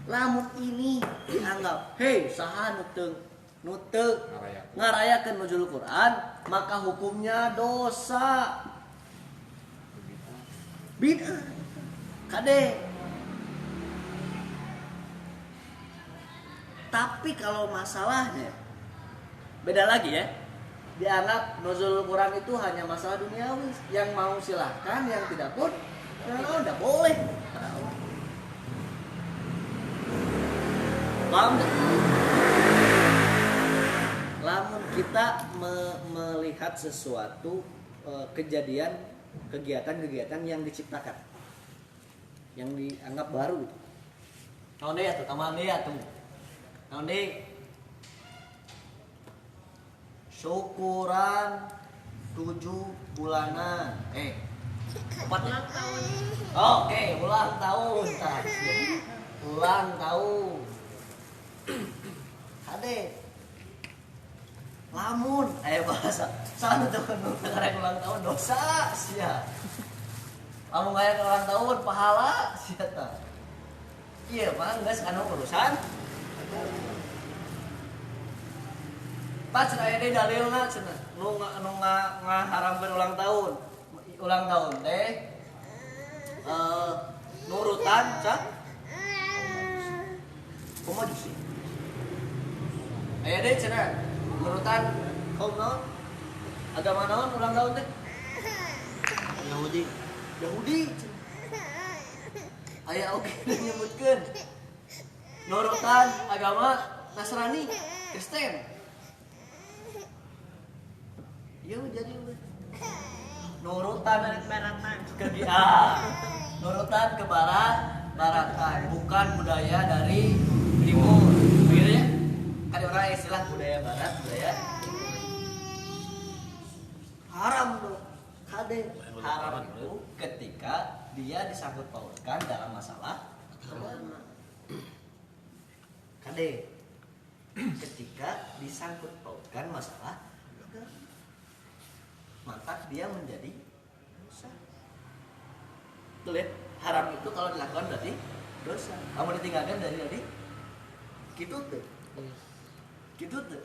Lamun ini dianggap, hei, saha nuteu ngarayakeun nuzul Quran, maka hukumnya dosa. Bid'ah. Kade. Tapi kalau masalahnya beda lagi ya. Dianggap nuzul Quran itu hanya masalah duniawi. Yang mau silahkan, yang tidak pun tidak boleh. Paham nggak? Lamun kita melihat sesuatu kejadian, kegiatan-kegiatan yang diciptakan, yang dianggap baru. Naon deui atuh, tambahan deui atuh. Naon deui? Syukuran 7 bulanan. 4 Ulang tahun. Oke, ulang tahun. Ulang tahun. Ade. Lamun aya bahasa. Sanu teu karek ulang tahun dosa sia. Lamun aya ulang tahun pahala sia tah. Iya, mah geus anu urusan. Pas aya deui dalilna cenah. Nu ngaharamkeun ulang tahun. Ulang tahun teh nurutan cak kumaha sih aya deui cenah nurutan kaum naon agama naon ulang tahun teh Yahudi aya oge nyebutkeun nurutan agama Nasrani Kristen ieu jadi nurutan Baratan. nurutan ke baratan bukan budaya dari timur begitu ya kan orang istilah budaya barat budaya haram tuh kade haram itu ketika dia disangkut pautkan dalam masalah agama kade ketika disangkut pautkan masalah agama maka dia menjadi dosa. Tuh lihat, haram itu kalau dilakukan berarti dosa. Kamu ditinggalkan dari gitu tuh. Gitu tuh.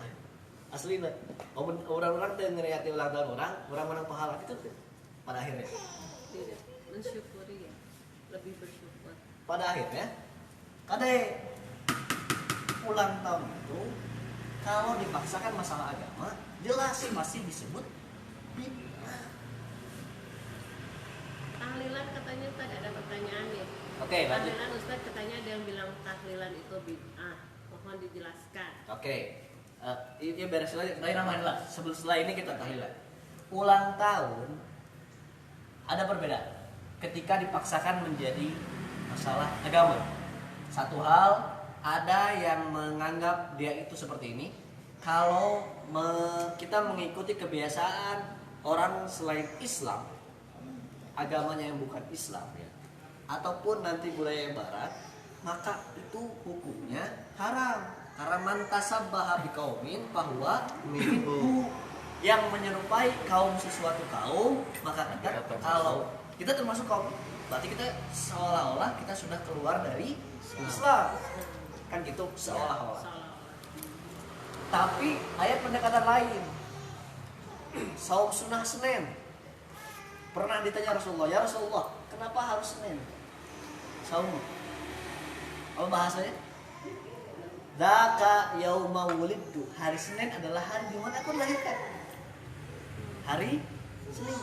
Asli lah. Orang-orang tuh ngeriati ulang tahun orang menang pahala gitu tuh. Pada akhirnya. Tidak mensyukuri ya. Lebih bersyukur. Pada akhirnya, kade ulang tahun itu kalau dipaksakan masalah agama, jelas sih masih disebut bid'ah. Tahlilan katanya tadi ada pertanyaan nih. Oke, lanjut. Tahlilan Ustaz katanya ada yang bilang tahlilan itu bid'ah. Mohon dijelaskan. Oke. Ini beres lagi. Tadi namanya lah. Setelah ini kita tahlilan. Ulang tahun ada perbedaan. Ketika dipaksakan menjadi masalah agama. Satu hal, ada yang menganggap dia itu seperti ini. Kalau kita mengikuti kebiasaan orang selain Islam, agamanya yang bukan Islam ya, ataupun nanti budaya barat, maka itu hukumnya haram. Karena man tasabbaha biqaumin fahuwa minhu, yang menyerupai kaum sesuatu kaum, maka kita kalau kita termasuk kaum, berarti kita seolah-olah kita sudah keluar dari Islam. Kan gitu seolah-olah. Tapi ayat pendekatan lain. Saum sunnah Senin. Pernah ditanya Rasulullah, ya Rasulullah, kenapa harus Senin? Saum. Apa bahasanya? Dzaka yauma wulidtu. Hari Senin adalah hari di mana aku dilahirkan. Hari Senin.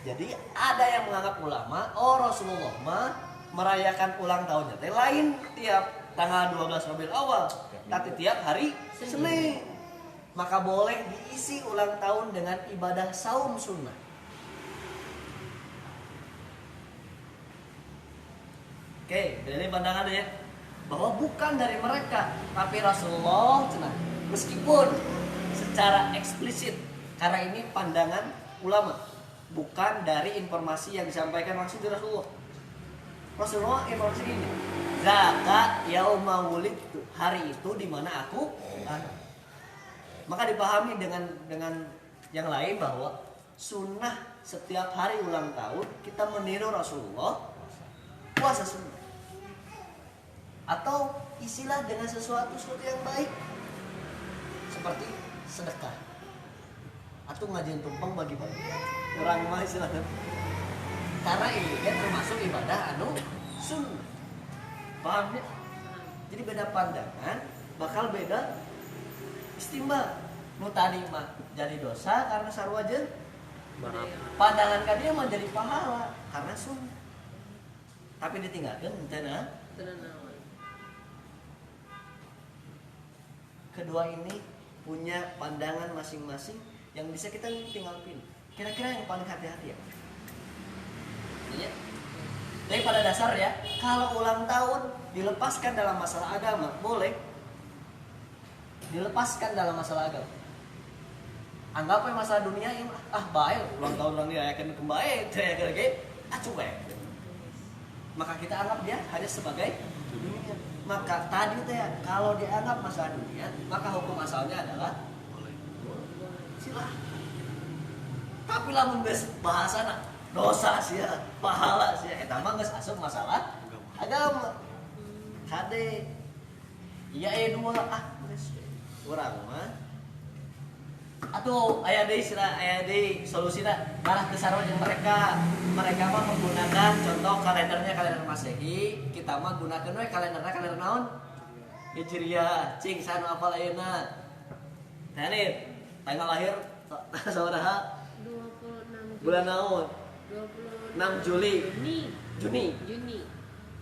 Jadi ada yang menganggap ulama, oh Rasulullah merayakan ulang tahunnya teh lain tiap tanggal 12 Rabiul Awal, tapi tiap hari Senin. Maka boleh diisi ulang tahun dengan ibadah saum sunnah. Oke, dari pandangannya bahwa bukan dari mereka, tapi Rasulullah cenah. Meskipun secara eksplisit, karena ini pandangan ulama, bukan dari informasi yang disampaikan langsung dari Rasulullah. Rasulullah informasi ini, zaka yauma wulidtu, hari itu di mana aku ada. Maka dipahami dengan yang lain bahwa sunnah setiap hari ulang tahun kita meniru Rasulullah puasa sunnah, atau isilah dengan sesuatu yang baik seperti sedekah atau ngajian tumpeng bagi-bagi orang mah istilahnya, karena ini kan termasuk ibadah anu sunnah. Paham ya? Jadi beda pandangan bakal beda istimbang. Nu tadi mah jadi dosa karena sarua jeung pandangan ka dia mah jadi pahala karena sunnah. Tapi ditinggalkeun teu naon. kedua ini punya pandangan masing-masing yang bisa kita tinggal pilih. Kira-kira yang paling hati-hati ya. Iya. Tapi pada dasar ya, kalau ulang tahun dilepaskan dalam masalah agama, boleh. Dilepaskan dalam masalah agama. Anggap aja masalah dunia ini baik ulang tahun orang dirayakan kembali kayak cuek. Maka kita anggap dia hanya sebagai dunia. Maka tadi teh kalau dianggap masalah dunia, maka hukum asalnya adalah silahkan. Tapi lamun geus bahasana dosa sia, pahala sia eta mah geus asup masalah agama. Kade iya dua geus urang mah atuh aya deui solusina malah teu sarua jeung mereka mah menggunakan contoh kalendernya kalender Masehi, kita mah gunakeun we kalender naon Hijriah cing sanu apal ayeuna teh tanggal lahir sabaraha 26 bulan naon 6 Juli Juni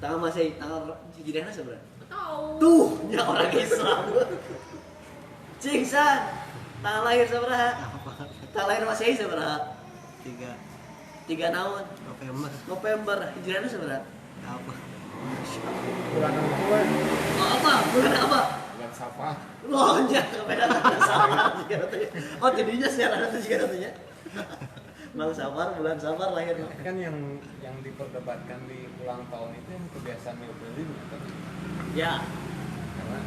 tanggal Masehi tanggal Hijriahna sabaraha tahu tuh nya orang Islam cing san tanggal lahir sabaraha? Tanggal lahir Masehi sabaraha? 3 naon? November. Hijriahna sabaraha? Apa? Bulan apa? Apa? Bulan apa? Bulan Safar. Oh, nya beda Safar. Oh, tidinya secara nanti juga nantinya. Bulan Safar lahirnya. Kan yang diperdebatkan di ulang tahun itu yang kebiasaan Muslim kan? Ya. Karena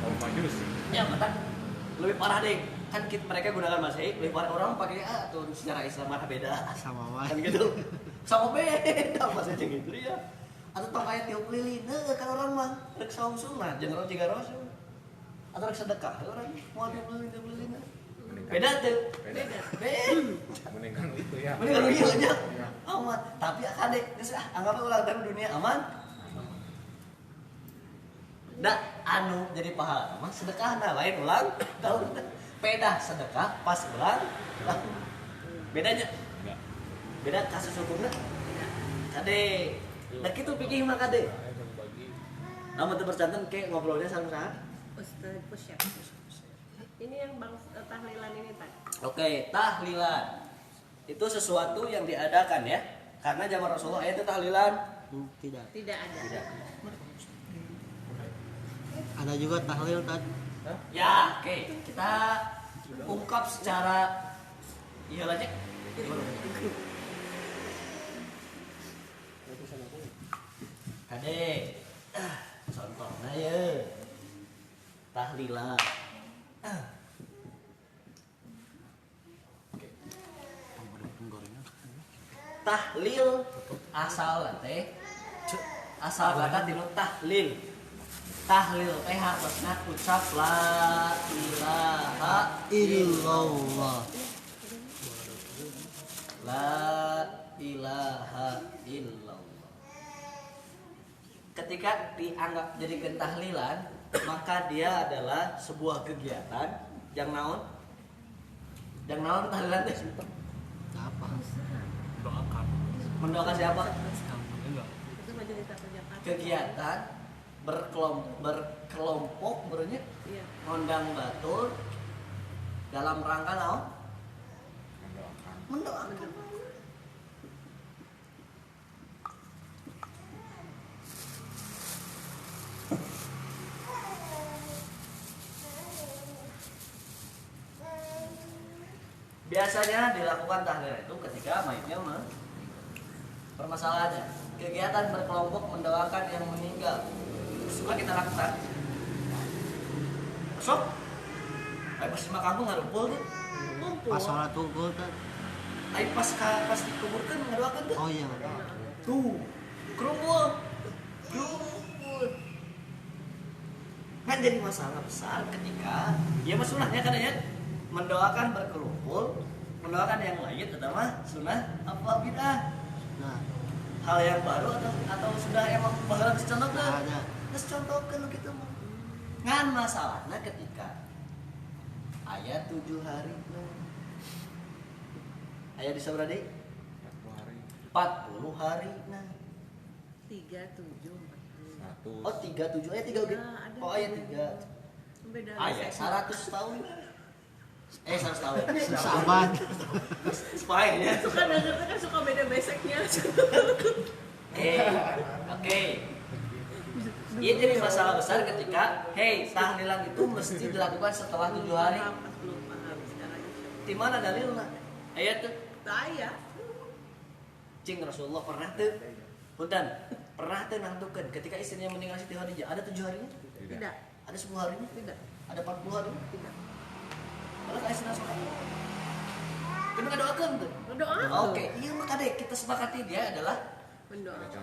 kaum Majusi. Ya, betul. Lebih parah deh. Kan mereka gunakan Masehi, lebih parah orang pakai tuh secara Islam mana beda. Sama kan gitu. Sama beda Masehi jeung itu ya. Atau tong aya tiup lilin, kan orang mah rek saum sunnah, jeung orang jiga rasul. Atau rek sedekah, orang mau tiup lilin. Beda tuh. Beda. Mendingan itu ya. Mendingan ieu nya. Aman, tapi kade geus anggap ulang tahun dunia aman. Da anu jadi pahala mah sedekahna lain ulang tahun. Beda sedekah pas ulang tahun. Bedanya? Beda kasus hukumnya? Kade. Da kitu pikir mah kade. Namun teu bercanten ke ngobrolnya sareng-sareng. Ustaz push-up. Ini yang bang tahlilan ini tak. Oke, tahlilan. Itu sesuatu yang diadakan ya. Karena zaman Rasulullah itu tahlilan tidak ada. Tidak. Ada juga tahlil tadi. Ya, oke. Kita ungkap secara iya aja. Kade. Contohnya ya. Tahlilan. Tahlil asal teh asal kata dinu tahlil. Tahlil teh hartosna ucap la ilaha Illallah. La ilaha illallah. Ketika dianggap jadi tahlilan, maka dia adalah sebuah kegiatan yang naon? Yang naon tahlilan teh? Apa? Doakan. Mendoakan siapa? Enggak. Itu majelis taklim Jakarta. Kegiatan berkelompok bernya Iya. ngondang batur dalam rangka naon? Mendoakan. Biasanya dilakukan tahlil itu ketika maitnya permasalahannya kegiatan berkelompok mendoakan yang meninggal suka kita lakukan. Sok, ayo pas lima kampung ngarumpul tuh, Pas sholat wukul tadi. ayo pas dikuburkan ngadoakan tuh. Oh iya. Tuh, kerumpul. Kan jadi masalah besar ketika ya mas sunahnya kan ya mendoakan berkerumpul, mendoakan yang lain adalah sunnah apa bid'ah? Nah, Hal yang baru atau sudah emang bakal dicontohkan? ada. Terus contohkan gitu mah. Ngan masalahnya ketika ayat 7 hari ayat di sabaraha deui? 40 hari nah. 37 40. Oh 37 ayat 3 oke. Nah, ada Oh ayat 3. Beda ya, besek. 100 tahun. 100 tahun. Sahabat. Sepain ya. Suka denger kan suka beda beseknya. Oke. Ini jadi masalah besar ketika, tahlilan itu mesti dilakukan setelah 7 hari. Belum paham sekarang. Di mana dalilnya? Ayat tuh. Saya Cing Rasulullah pernah tuh. Punten, pernah tuh nantukeun ketika istrinya meninggal Siti Khadijah, ada 7 harinya? tidak, Ada 10 harinya? tidak, Ada 40 harinya? tidak. Kalau kayak Isna sholat. Kita ngedoakeun tuh. Berdoa. Oke, iya mah kade kita sepakati dia adalah Mendoakan.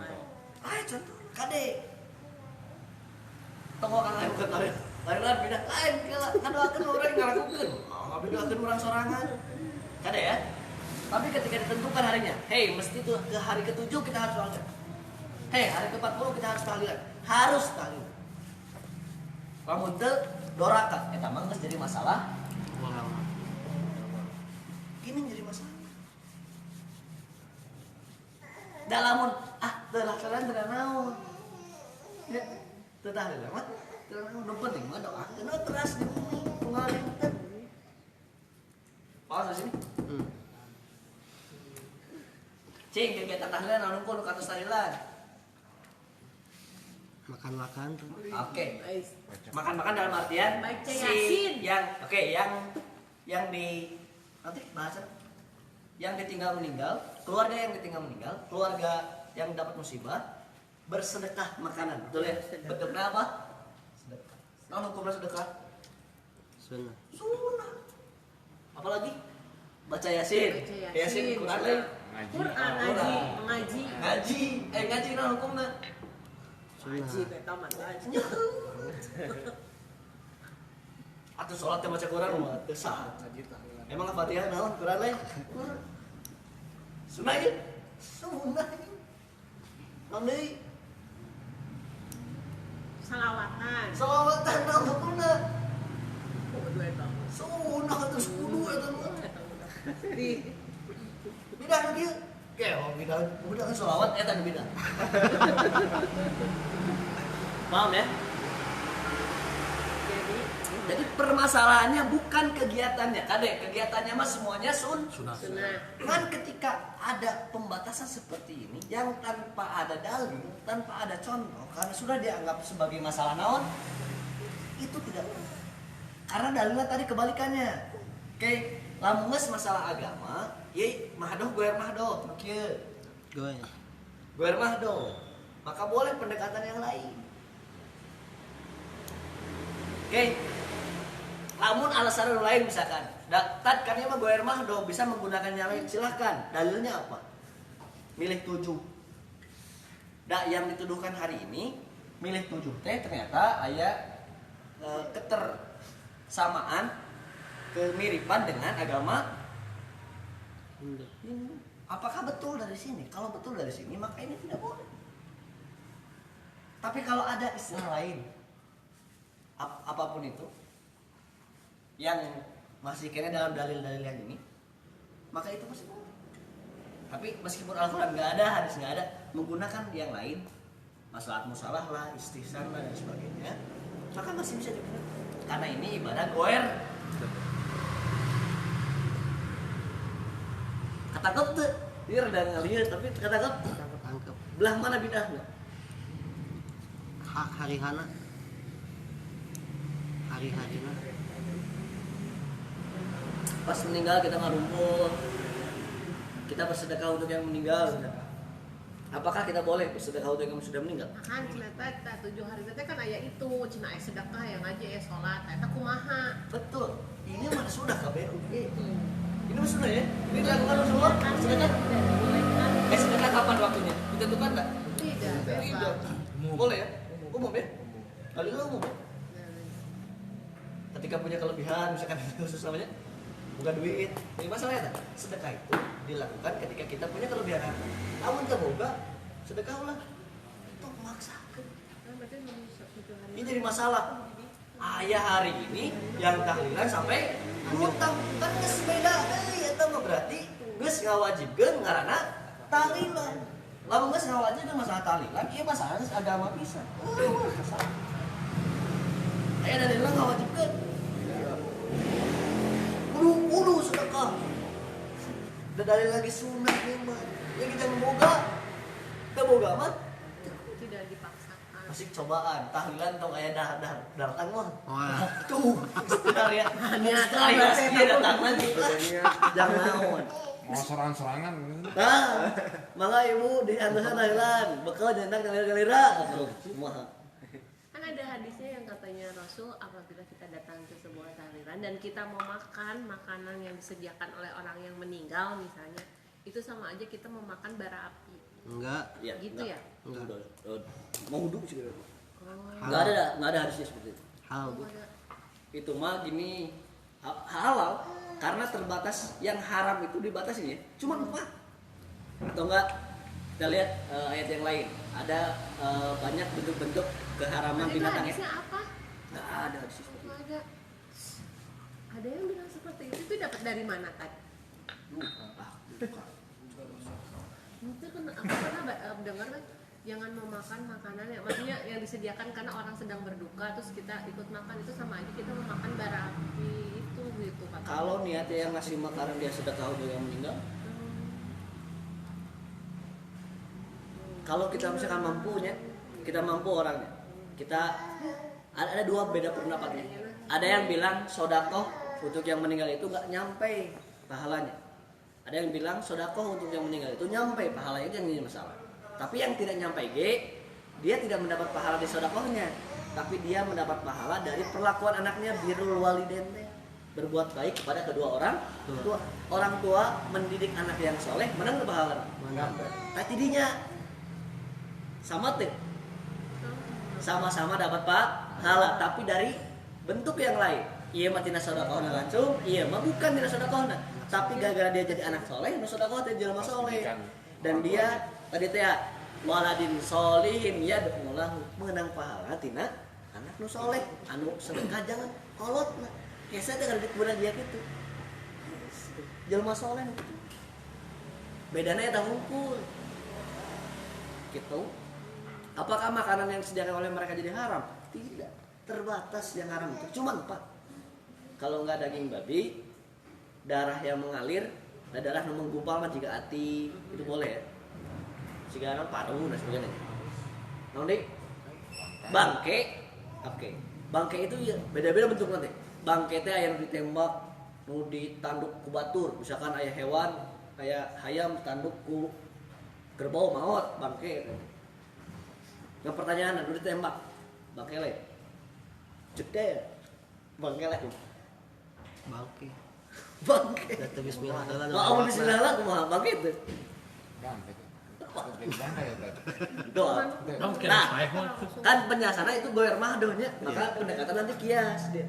contoh kade. Tonggo kang ayo ke tarik. Lain pindah lain kala ngadoakeun orang ngarakukeun. Ngadoakeun urang sorangan. Kade ya. Tapi ketika ditentukan harinya, mesti tuh ke hari ke-7 kita harus tahlilan. Hari ke-40 kita harus tahlilan. Harus tahlilan. Lamun teu doraka eta mah geus jadi masalah. Ini jadi masalah. Dalamun teu tahlilan teu naon. Ya, teu tahlilan mah teu naon. Nu penting mah doakeun terus di bumi tunggal enten. Paham di sini? Cing, kegiatan tahlilan naon ku nu katos tahlilan. Makan-makan tuh. Oke. Makan-makan dalam artian Baca Yasin. yang di nanti bahasa yang ditinggal meninggal, keluarga yang ditinggal meninggal, keluarga yang dapat musibah bersedekah makanan. Betul ya? Bentuknya apa? Sedekah. Nah, hukumnya sedekah? Sunnah. Sunnah. Apalagi? Baca Yasin. Baca Yasin. Quran lain. Quran ngaji. Ngaji nah hukumnya. Ngaji beta mah ngaji. Atuh sholat baca Quran mah teu sah. Emang Fatihah naon Quran lain? Sunnah ieu. Sunnah. Naon deui? Salawatan. Salawatan naon hukumna? Kudu eta. Sunnah atuh kudu eta mah. Di Bidah dieu. Bidah kan salawat eta nu bidah. Paham ya? Jadi permasalahannya bukan kegiatannya, kegiatannya mah semuanya sunnah. Kan ketika ada pembatasan seperti ini yang tanpa ada dalil, tanpa ada contoh, karena sudah dianggap sebagai masalah naon, itu tidak. Karena dalilnya tadi kebalikannya. Oke, lamun geus masalah agama, ye mahdoh goer mahdoh, kieu. Goer mahdoh. Maka boleh pendekatan yang lain. Oke. Lamun alasan lain misalkan, kan mah goer mahdoh bisa menggunakan yang lain, silahkan. Dalilnya apa? Milih 7. Yang dituduhkan hari ini milih 7 teh ternyata aya ketersamaan, kemiripan dengan agama Hindu. Apakah betul dari sini? Kalau betul dari sini maka ini tidak boleh. Tapi kalau ada istilah lain, apapun itu yang masih kena dalam dalil-dalil yang ini, maka itu masih boleh. Tapi meskipun Al-Quran nggak ada, hadis nggak ada, menggunakan yang lain, masalah musalah lah, istihsan lah dan sebagainya, maka masih bisa digunakan. Karena ini ibadah goer. Ketangkep tuh, ini rada ngeliat tapi ketangkep. Tangkep. Belah mana bidahnya? Hak hari-hana. Hari-harina. Pas meninggal kita ngarumpul, kita bersedekah untuk yang meninggal. Apakah kita boleh bersedekah untuk yang sudah meninggal? Kan cina teh 7 hari teh kan aya itu, cina aya sedekah yang ngaji aya salat, eta kumaha? Betul. Ini mana sudah KBU. Ini mah sudah ya. Ini dilakukan Rasulullah. Sedekah. Sedekah kapan waktunya? Ditentukan enggak? Tidak, Tidak. bebas. Boleh ya? Umum ya? Kali itu umum ya? Ketika punya kelebihan, misalkan khusus namanya bukan duit, ini masalahnya tak? Sedekah itu dilakukan ketika kita punya kelebihan. Namun terboga, sedekahlah. Itu memaksakan. Ini jadi masalah. Ayah hari ini yang tahlilan sampai ngutang, kan geus beda deui eta mah berarti geus ngawajibkeun ngaranna tahlilan. Lamun geus ngawajibkeun masalah tahlilan, ieu masalah agama pisan. Masalah. dalilna ngawajibkeun. Kudu sedekah. Da dalil lagi sunat nih mah. Ya kita boga. Teu boga mah Tidak dipaksakan. masih cobaan. Tahlilan tong aya datang mah. Wah. Tuh, benar ya. Niat Ayo dia datang lagi. Jangan naon. mau serang-serangan Nah, mangga ibu di antusan Thailand, bekal nyentak galira-galira. Kumaha? Kan ada hadisnya yang katanya Rasul apabila kita datang ke sebuah tahlilan dan kita mau makan makanan yang disediakan oleh orang yang meninggal misalnya, itu sama aja kita memakan bara api. Enggak. Iya, Gitu ya? Enggak. Mau duduk sih. Oh. Enggak ada hadisnya seperti itu. Hal Bu. Itu mah gini, halal karena terbatas, yang haram itu dibatasi ya. Cuma 4. Atau enggak kita lihat ayat yang lain. Ada banyak bentuk-bentuk keharaman Itu binatang ya. hadisnya apa? Enggak ada hadis seperti itu. Oh, ada. Ada yang bilang seperti itu dapat dari mana kan? Lupa. Itu kan aku pernah dengar kan jangan memakan makanan yang maksudnya yang disediakan karena orang sedang berduka terus kita ikut makan, itu sama aja kita memakan bara api itu gitu katanya. Kalau niatnya yang ngasih makanan dia sedekah untuk yang meninggal, kalau kita misalkan mampunya, kita mampu orangnya, kita ada dua beda pendapatnya. Ada yang bilang sodakoh untuk yang meninggal itu nggak nyampe pahalanya. Ada yang bilang sodakoh untuk yang meninggal itu nyampe pahalanya, itu yang jadi masalah. Tapi yang tidak nyampe dia tidak mendapat pahala di sodakohnya, tapi dia mendapat pahala dari perlakuan anaknya, birrul walidain, berbuat baik kepada kedua orang tua. Orang tua mendidik anak yang soleh, menang pahala. Tapi dinya sama tuh, sama-sama dapat pahala, tapi dari bentuk yang lain. Iya mah tina sodakohna langsung, iya mah bukan tina sodakohna, tapi gara-gara dia jadi anak soleh, nu sodakoh teh jelema soleh, dan dia tadi teh waladin solihin ya mulah menang pahala tina anak nu soleh, anu sedekah jangan kolot nah. Biasa teh kada dikuburan dia gitu, jelema soleh gitu. Bedana eta hungkul. Gitu. Apakah makanan yang disediakan oleh mereka jadi haram? Tidak. Terbatas yang haram itu cuma 4. Kalau enggak daging babi, darah yang mengalir, darah yang menggumpal mah jika hati itu boleh ya. Jika paru dan sebagainya. Nah, Dik. Bangke, oke. Bangke itu ya beda-beda bentuk nanti. Bangke teh aya nu ditembak, nu ditanduk ku batur, misalkan aya hewan kayak hayam tanduk ku kerbau maot bangke. Yang pertanyaan nu ditembak bangke le. Jeder. Bangke le. Bangke. Bangke. Data bismillah heula. Mau bismillah lah kumaha bangke teh. gampang bangkai ya teh Doa. Dong kira Nah, saya mah. kan penjelasannya itu goyer mahdohnya, maka pendekatan nanti kias dia.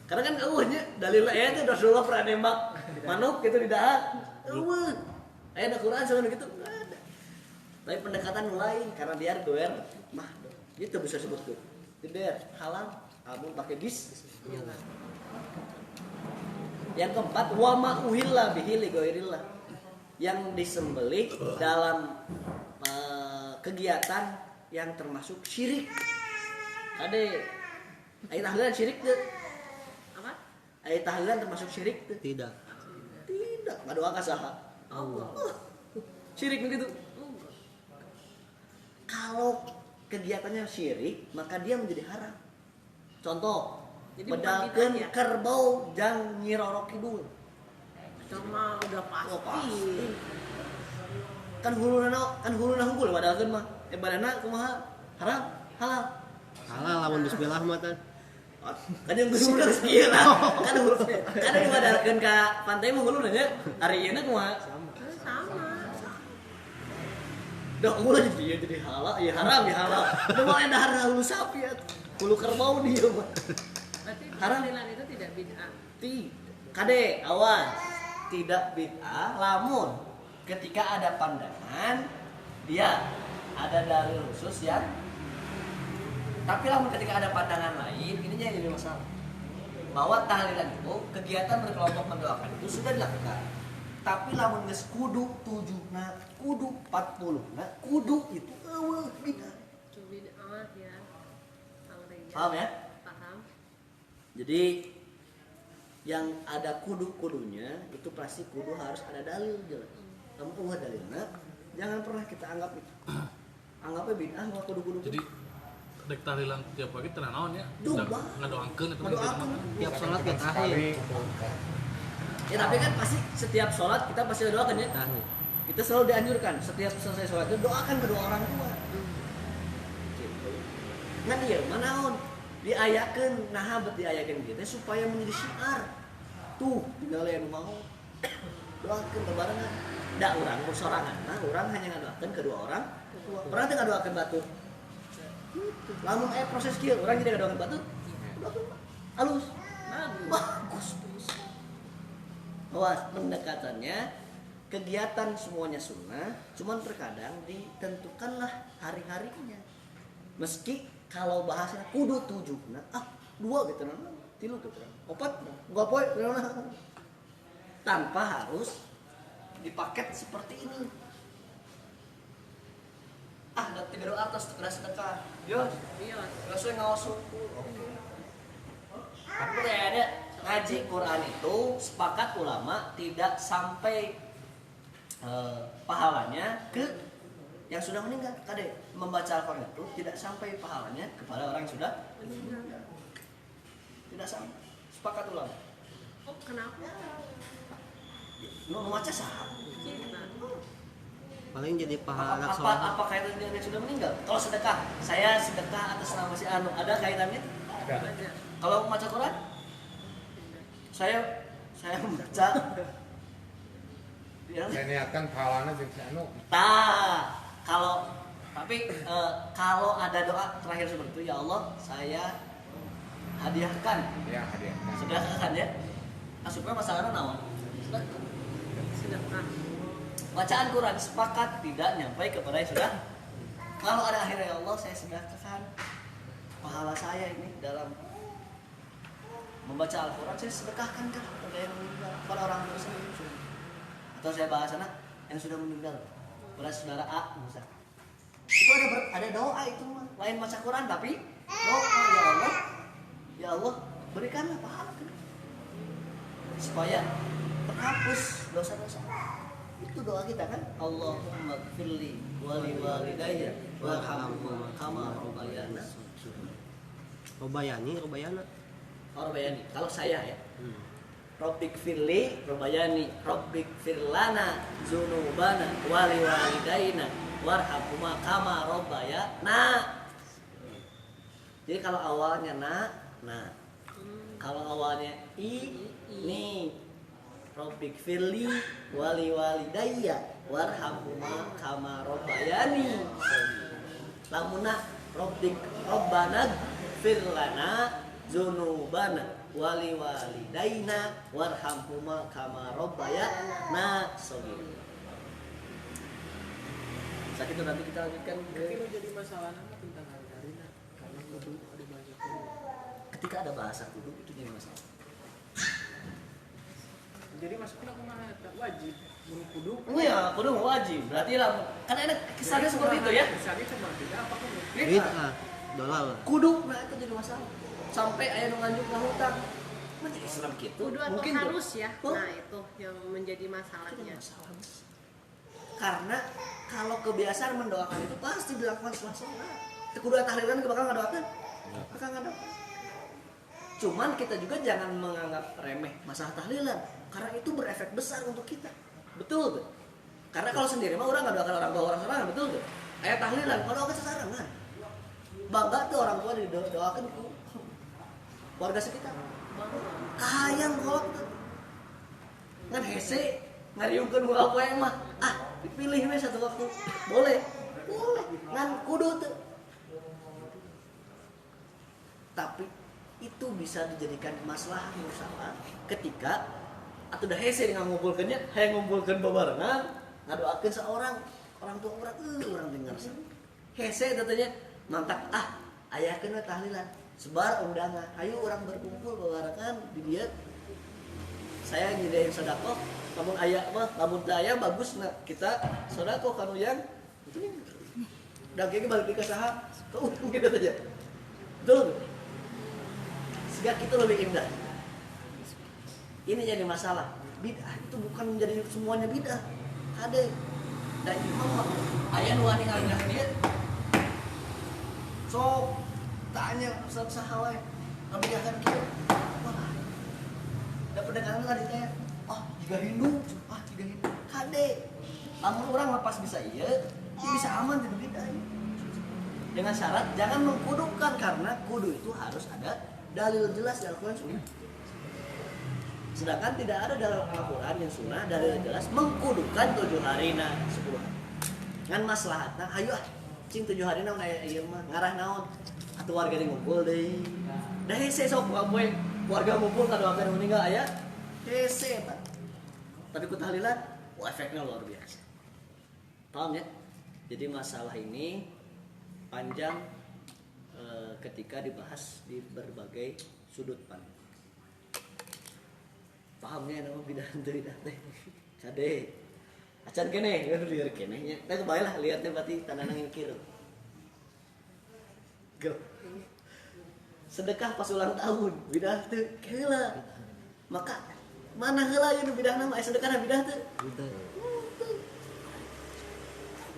Karena kan eueuhnya dalil aya teh Rasulullah pernah nembak manuk gitu di dahar. Eueuh. Aya da Quran soalnya gitu enggak ada. Tapi pendekatan lain karena dia goyer mahdoh. Gitu bisa sebut tuh. Tidak halal, amun pakai bis. Yang keempat wa ma uhilla bihi li ghairillah. Yang disembelih dalam kegiatan yang termasuk syirik. Ade, ayat tahlilan syirik tuh. Apa? Ayat tahlilan termasuk syirik tuh. Tidak. Tidak, ngadoa ka saha? Allah. Syirik begitu. Kalau kegiatannya syirik, maka dia menjadi haram. Contoh, Jadi bedalkeun bukan bid'ah ya? kerbau jang Nyiroro Kidul. Cuma udah pasti. Oh, pasti. Kan huluna hungkul badalkeun mah. Badana kumaha? Haram, halal. Halal lamun bismillah mah teh. Kan yang hulu kieu lah. Kan hulu. Kan dibadalkeun ka pantai mah huluna nya. Ari ieu na kumaha? Sama. Dah hulu jadi halal, ya haram ya halal. Da mah dahar hulu sapi ya. Hulu kerbau dia mah. Berarti Haram. tahlilan itu tidak bid'ah. Kade awas. Tidak bid'ah lamun ketika ada pandangan dia ada dalil khusus yang, tapi lamun ketika ada pandangan lain ini jadi masalah bahwa tahlilan itu kegiatan berkelompok mendoakan itu sudah dilakukan, tapi lamun geus kudu 7-na kudu 40-na kudu itu eueuh bid'ah. Itu bid'ah ya. Kalau Paham ya? Paham. Jadi yang ada kudu-kudunya itu pasti kudu harus ada dalil jelas. Kamu punya dalilnya, jangan pernah kita anggap itu. Anggapnya bid'ah nggak kudu-kudu. Jadi dek tahlilan tiap pagi tenan naon ya? Duh, Ngadoakeun eta Ngadoakeun. Tiap sholat ya Sekali tahil. itu. Ya tapi kan pasti setiap sholat kita pasti doakan ya. Tahil. Kita selalu dianjurkan setiap selesai sholat itu doakan kedua orang tua. Gitu. Nah dia manaon diayakeun, nah bet diayakeun gitu supaya menjadi syiar. Tuh tinggal yang mau doakan kebarengan. Da urang sorangan, nah urang hanya ngadoakeun kedua orang tua. Pernah teu ngadoakeun batur. Lamun proses kieu urang jadi ngadoakeun batur. Doakeun halus. Bagus. Awas pendekatannya kegiatan semuanya sunnah, cuman terkadang ditentukanlah hari-harinya. Meski kalau bahasanya kudu 7, nah 2 gitu nah, 3 gitu nah, 4, enggak poe nah. Tanpa harus dipaket seperti ini. Dan 3 doa atas keras sedekah. Yo, Iya. langsung ngaos suku. Oke. Aku ada ngaji Quran itu sepakat ulama tidak sampai pahalanya ke yang sudah meninggal. Kade membaca Al-Quran itu tidak sampai pahalanya kepada orang yang sudah meninggal. Tidak sampai. Sepakat ulama. Oh, kenapa? Membaca sah. Cinta. Paling jadi pahala anak sholat. Apa kaitannya yang sudah meninggal? Kalau sedekah, saya sedekah atas nama si Anu, ada kaitannya? Ada. Ada. Kalau membaca Quran, saya membaca. Saya niatkan pahalanya jeung anu. Kalau ada doa terakhir seperti itu, ya Allah, saya hadiahkan, Ya, hadiahkan. sedekahkan ya. Supaya masalahnya naon? Sedekah. Bacaan Quran sepakat tidak nyampai kepada yang sudah. Kalau ada akhirnya ya Allah, saya sedekahkan pahala saya ini dalam membaca Al-Quran, saya sedekahkan kepada yang meninggal, kepada orang tua saya. Atau saya bahas yang sudah meninggal, pada saudara A misalnya. Itu ada doa itu mah, lain baca Quran tapi doa, ya Allah berikanlah pahala supaya terhapus dosa-dosa. Itu doa kita kan, Allahumma gfirli wali walidayya warhamhuma kama rabbayana. Robayana. Rabbayani. Kalau saya ya, Rabbik firli Rabbayani, Rabbik firlana zunubana wali walidaina warhamhuma kama rabbayana. Jadi kalau awalnya nah. Kalau awalnya ini Rabbik firli wali walidayya warhamhuma kama rabbayani. Lamunna Rabbik Rabbana firlana zunubana wali walidaina warhamhuma kama rabbayana shaghira. Saat itu nanti kita lanjutkan ke jadi masalah nama tentang hari-hari karena kudu ada banyak kudu. ketika ada bahasa kudu itu jadi masalah. Jadi masuknya kumaha eta wajib mun kudu. Oh ya, kudu wajib. Berarti lah kan ada kesannya seperti itu ya. Kesannya cuma tidak apa kudu. Bid'ah. Dolal. Kudu nah itu jadi masalah. Sampai aya nu nganjuk ka hutang. Menjadi Islam gitu. Kudu atau Mungkin harus ya? Oh. Nah, itu yang menjadi Itu masalahnya. masalah besar. Karena kalau kebiasaan mendoakan itu pasti dilakukan setelah sholat. Kudu tahlilan ke bakal ngadoakeun. Bakal ngadoakeun. Cuman kita juga jangan menganggap remeh masalah tahlilan karena itu berefek besar untuk kita. Betul tuh. Karena kalau sendiri mah orang ngadoakan orang tua orang sorangan, betul tuh. Aya tahlilan kalau ke sasarangan. Bangga tuh orang tua didoakeun ku warga sekitar. Kahayang kolot tuh. Ngan hese ngariungkeun ku apa yang mah. Dipilih we satu waktu. Boleh. Ngan kudu tuh. Tapi itu bisa dijadikan masalah musalah ketika atuh dah hese ngumpulkeunnya, hayang ngumpulkeun babarengan, ngadoakeun seorang orang tua urang dengar sih. Hese katanya mantak ayakeun we tahlilan, sebar undangan, ayo orang berkumpul babarengan di dieu. Saya nyediain sedekah, lamun aya mah, lamun teu aya bagusna kita sedekah kanu yang dagingnya balik ke saha? Ke untung gitu aja. Betul. Sehingga kita lebih indah. Ini jadi masalah. Bid'ah itu bukan menjadi semuanya bid'ah. Ada dan imam aya nu ani ngalinah dia. So tanya Ustaz saha wae. Ngabidahan kieu. Wah. Da pedagangan lah ditanya. Jika Hindu, jika Hindu. Kade. Lamun orang lepas bisa iya, bisa aman tidak bid'ah. Dengan syarat jangan mengkudukan karena kudu itu harus ada dalil jelas di Al-Qur'an Sunnah. Sedangkan tidak ada dalam Al-Qur'an yang Sunnah dalil jelas mengkudukan 7 harina 10 hari. Ngan maslahatna hayu cing 7 harina aya ieu mah ngarah naon? Atuh warga di ngumpul deui. Da hese sok poe warga ngumpul kadoakeun meninggal aya hese eta. Tapi ku tahlilan, efeknya luar biasa. Paham ya? Jadi masalah ini panjang ketika dibahas di berbagai sudut pandang. Pahamnya nama bidah teh. Kade. Acan kene, lieur kene nya. Teh kebae lah lihatnya berarti tanda nangin kieu. Go. Sedekah pas ulang tahun, bidah teh heula. Maka mana heula yang bidah nama sedekah bidah teh?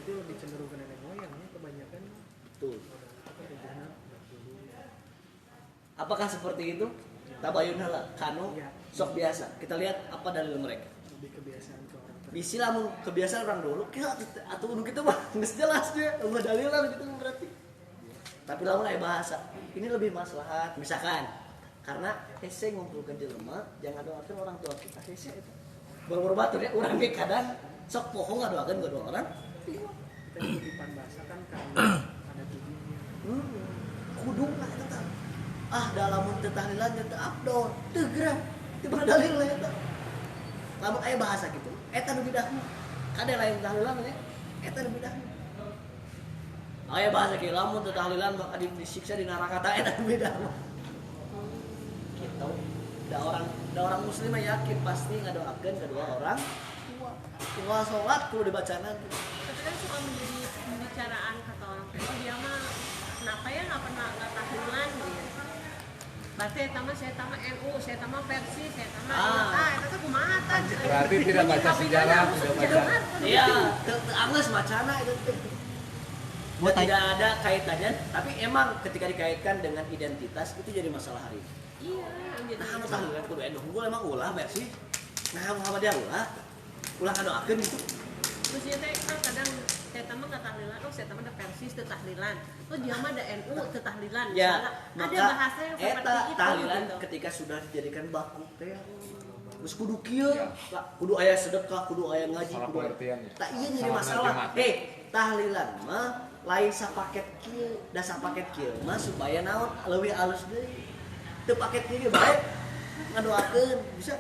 Itu lebih cenderung ke nenek moyangnya kebanyakan. Betul. Apakah seperti itu? Tabayun heula kanu sok biasa. Kita lihat apa dalil mereka. Lebih kebiasaan ke orang tertentu. Bisi lamun kebiasaan orang dulu, kita atuh nu kitu mah geus jelas dia, eueuh dalilan gitu berarti. Tapi lamun aya bahasa, ini lebih maslahat misalkan karena hese ngumpulkeun jelema jangan doakeun orang tua kita hese eta. Boro-boro batur ya urang ge kadang sok poho ngadoakeun kedua orang. Kita kutipan bahasa kan karena ada tujuannya. Kudu lah eta. Dalamun teu tahlilan nya teu afdol. Teu gerah. Teu berdalil eta. Lamun aya bahasa kitu, eta nu bidahna. Kade lain tahlilan nya, eta nu bidahna. Aya bahasa kieu lamun teu tahlilan maka disiksa di neraka ta eta nu bidahna. Gitu. Da orang muslim yakin pasti ngadoakeun kedua orang tua salat kudu dibacana. Tapi kan suka menjadi pembicaraan kata orang tua dia mah kenapa ya nggak pernah nggak tahlilan gitu. Berarti saya tama NU, saya tama Persi, saya tama itu tuh kumaha tan. Berarti tidak baca sejarah, tidak baca. Iya, anggeus macana itu teh. Tidak ada kaitannya, tapi emang ketika dikaitkan dengan identitas itu jadi masalah hari ini. Iya, jadi. Nah, anu tahlilan kudu NU unggul emang ulah Persi. Nah, Muhammadiyah ulah ngadoakeun gitu. Terusnya teh kan kadang saya tama nggak tahlilan, saya tama ada Persis teu tahlilan. Dia mah ada NU teu tahlilan. Ya, ada maka bahasa yang seperti eta itu. tahlilan gitu. ketika sudah dijadikan baku teh. Terus kudu kieu, kudu aya sedekah, kudu aya ngaji, Salah kudu. pengertiannya. Tak iya jadi Salah masalah. jemaat. Tahlilan mah lain sapaket kieu, da sapaket kieu mah supaya naon leuwih alus deui. Teu paket kieu bae ngadoakeun bisa.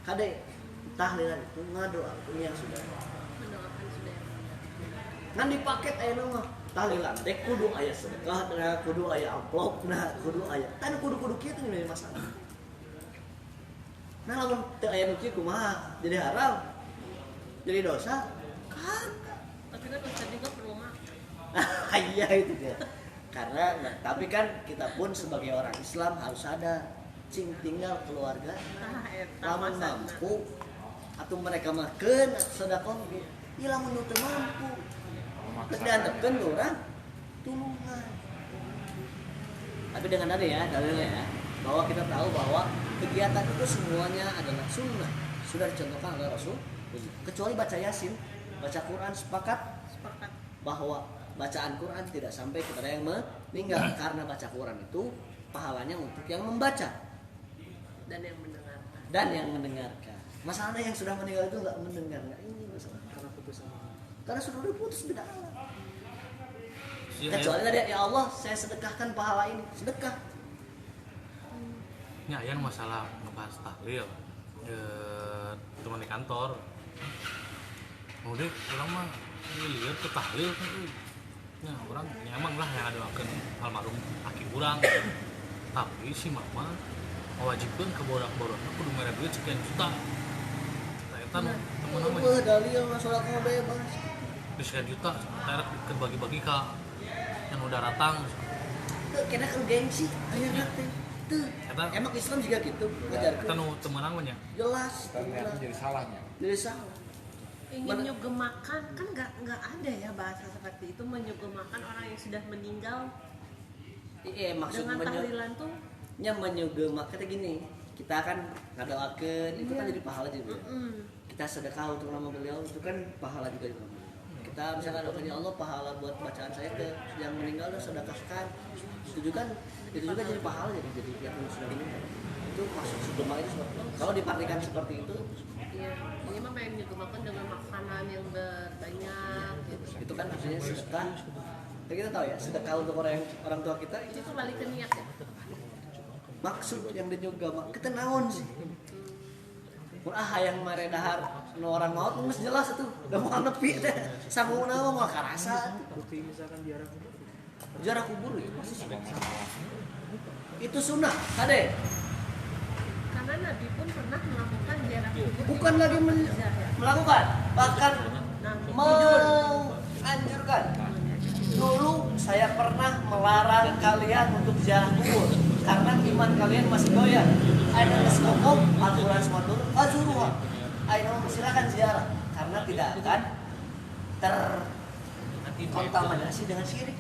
Kade tahlilan itu ngadoakeun yang sudah. Mendoakan sudah. Ngan di paket aya mah tahlilan teh kudu aya sedekah, kudu aya amplop, kudu aya. Tan kudu kieu teh jadi masalah. Nah lamun teu aya nu kieu kumaha? Jadi haram. Jadi dosa. Tapi kan Ustaz juga perlu makan. Iya itu dia. Karena tapi kan kita pun sebagai orang Islam harus ada cing tinggal keluarga. Lamun mampu atau mereka makan sedekah ge. Ieu lamun nu teu mampu. Kedantekeun urang tulungan. Tapi dengan ada ya dalilnya ya bahwa kita tahu bahwa kegiatan itu semuanya adalah sunnah sudah dicontohkan oleh Rasul kecuali baca Yasin, baca Quran sepakat bahwa bacaan Quran tidak sampai kepada yang meninggal karena baca Quran itu pahalanya untuk yang membaca dan yang mendengarkan. Masalahnya yang sudah meninggal itu nggak mendengar, nggak ini masalah karena sudah putus beda alam. Kecuali tadi ya Allah saya sedekahkan pahala ini sedekah. Ini aya masalah ngebahas tahlil teman di kantor. Udah orang mah lihat ke tahlil kan ya orang emang lah yang doakeun almarhum aki urang. Tapi si mama mewajibkeun ke borak-borakna kudu mere duit sekian juta. Eta temen Wah dalil masalah kamu bebas. Di sekian juta, kita bagi-bagi ke yang udah datang. tuh kena kan gengsi ayeuna teh tuh Eta- emang Islam juga gitu ngajarkeun Kita nu teu meunang mah nya. jelas ternyata jadi salahnya. jadi salah ingin Mana- nyugemakan kan nggak ada ya bahasa seperti itu, menyugemakan orang yang sudah meninggal iya maksud dengan tahlilan tuh. menyugema kata gini kita kan ngadoakeun itu kan jadi pahala juga kita sedekah untuk nama beliau itu kan pahala juga itu. Kita misalkan doakan ya Allah pahala buat bacaan saya ke yang meninggal dan sedekahkan itu juga jadi pahala jadi yang sudah meninggal itu maksud sugema itu seperti itu. Kalau dipartikan seperti itu Iya, ini mah pengen nyugemakan dengan makanan yang banyak gitu. itu kan artinya sedekah. Dan kita tahu ya sedekah untuk orang tua kita itu Itu balik ke niat ya. maksud yang dinyugema kita naon sih. Mun hayang mare dahar nu orang maut geus jelas atuh da moal nepi teh sanguna mah moal karasa Bukti misalkan jarak kubur itu pasti sudah itu sunnah kade Karena Nabi pun pernah melakukan ziarah kubur. bukan lagi melakukan bahkan Nah, menganjurkan dulu saya pernah melarang kalian untuk ziarah kubur karena iman kalian masih goyah ada sekokoh Al-Quran semua turun fazuruha ayo silakan ziarah karena tidak akan terkontaminasi dengan syirik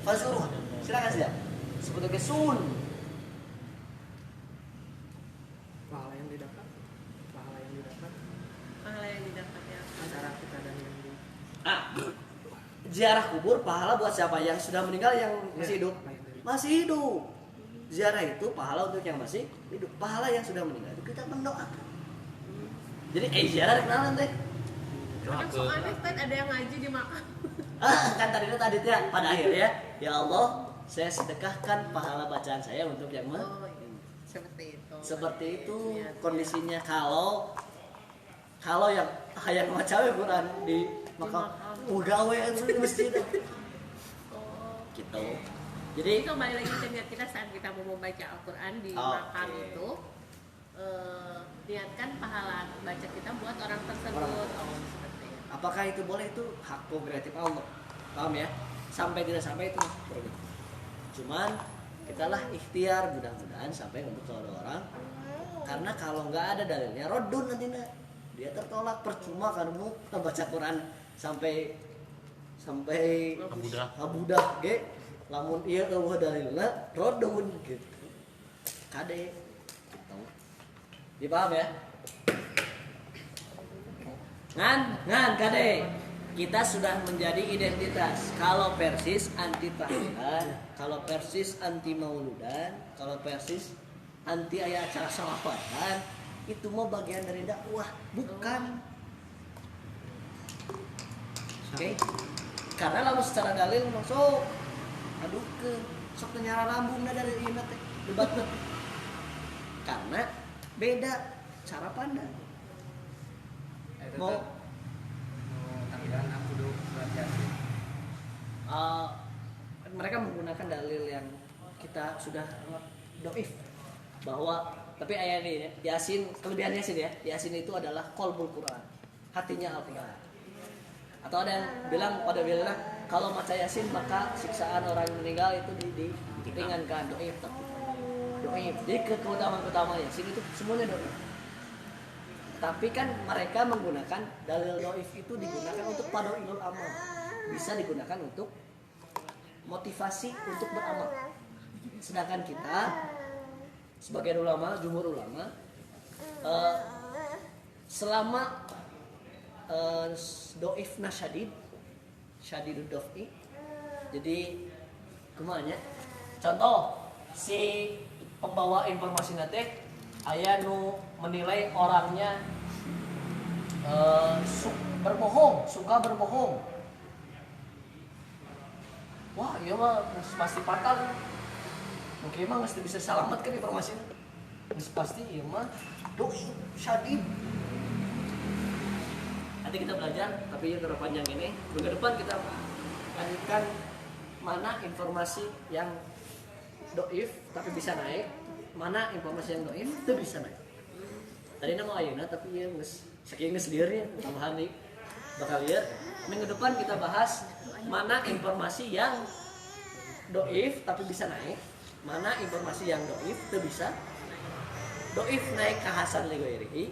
fazuruha silakan ziarah sebagai sun pahala yang didapat pahala yang didapat ya. antara kita dan yang di ziarah kubur pahala buat siapa yang sudah meninggal yang masih hidup masih hidup ziarah itu pahala untuk yang masih hidup pahala yang sudah meninggal itu kita mendoakan jadi ziarah kenalan teh Kadang sok aneh kan ada yang ngaji di makam. kan tadi ya pada akhirnya ya Allah saya sedekahkan pahala bacaan saya untuk yang Oh, iya. Seperti itu. seperti itu Iya. kondisinya kalau yang hayang maca Quran di makam gawe di masjid Oh. gitu Jadi jadi kembali lagi ke niat kita saat kita mau membaca Al-Quran di Oke. makam itu, niatkan pahala baca kita buat orang tersebut. Orang. Oh, seperti itu. apakah itu boleh itu hak prerogatif Allah paham ya sampai tidak sampai itu prerogatif. Cuman kita lah ikhtiar mudah-mudahan sampai untuk kepada orang karena kalau nggak ada dalilnya rodun nantinya dia tertolak percuma kamu baca Quran sampai abudah ge lamun iya eueuh dalilna rodun gitu kade gitu. Dipaham ya ngan kade kita sudah menjadi identitas kalau persis anti tahlilan kalau persis anti mauludan kalau persis anti ayat acara salawatan itu mau bagian dari dakwah bukan oke karena lalu secara dalil masuk aduh ke sok nyara lambungna dari ieu teh debatna karena beda cara pandang mau Tampilan aku dulu berarti mereka menggunakan dalil yang kita sudah anggap doif bahwa tapi ayat ini Yasin kelebihan Yasin ya Yasin itu adalah qalbul Quran hatinya Al-Quran atau ada yang bilang pada bilangnya kalau baca Yasin maka siksaan orang yang meninggal itu diringankan doif jadi keutamaan Yasin itu semuanya doif tapi kan mereka menggunakan dalil doif itu digunakan untuk padoilul amal bisa digunakan untuk motivasi untuk beramal sedangkan kita sebagai ulama jumhur ulama selama doifna syadidud dofi jadi kemana contoh si pembawa informasi nate aya nu menilai orangnya suka berbohong wah iya mah pasti fatal mungkin mah nggak bisa selamatkan informasinya pasti iya mah doi syadid nanti kita belajar tapi ya terlalu panjang ini minggu depan kita lanjutkan mana informasi yang doif tapi bisa naik mana informasi yang doif itu bisa naik tadi nama ayeuna tapi ya saking sendiri tambahan nih bakal lihat minggu depan kita bahas mana informasi yang doif tapi bisa naik, mana informasi yang doif itu bisa doif naik ke hasan li ghairihi,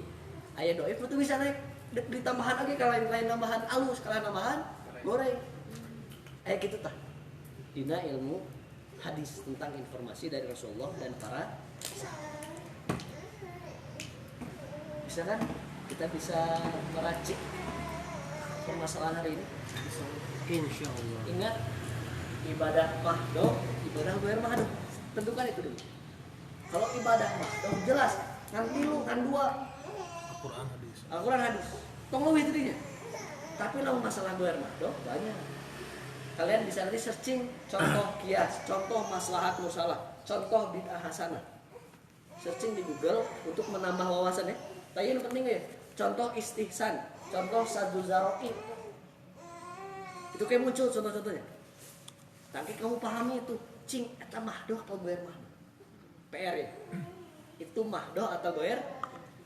aya doif itu bisa naik ditambahan lagi kalau lain nambahan alus, kalau nambahan goreng. Aya kitu tah. Dina ilmu hadis tentang informasi dari Rasulullah dan para sahabat. Bisa kan? Kita bisa meracik permasalahan hari ini. Insya Allah. Ingat, ibadah mahdoh, ibadah goer mahdoh. Tentukan itu dulu. Kalau ibadah mahdoh jelas, ngan tilu, ngan dua, Al-Quran hadis. Al-Quran hadis. Tong leuwih tidinya. Tapi lamun masalah goer mahdoh banyak. Kalian bisa nanti searching contoh kias, contoh maslahat musalah, contoh bid'ah hasanah. Searching di Google untuk menambah wawasan ya. Tapi yang penting ya, contoh istihsan, contoh saddu zaroi. Itu kayak muncul contoh-contohnya. Tapi kamu pahami itu, cing eta mahdoh atau goer mahdoh. PR ya. Itu mahdoh atau goer.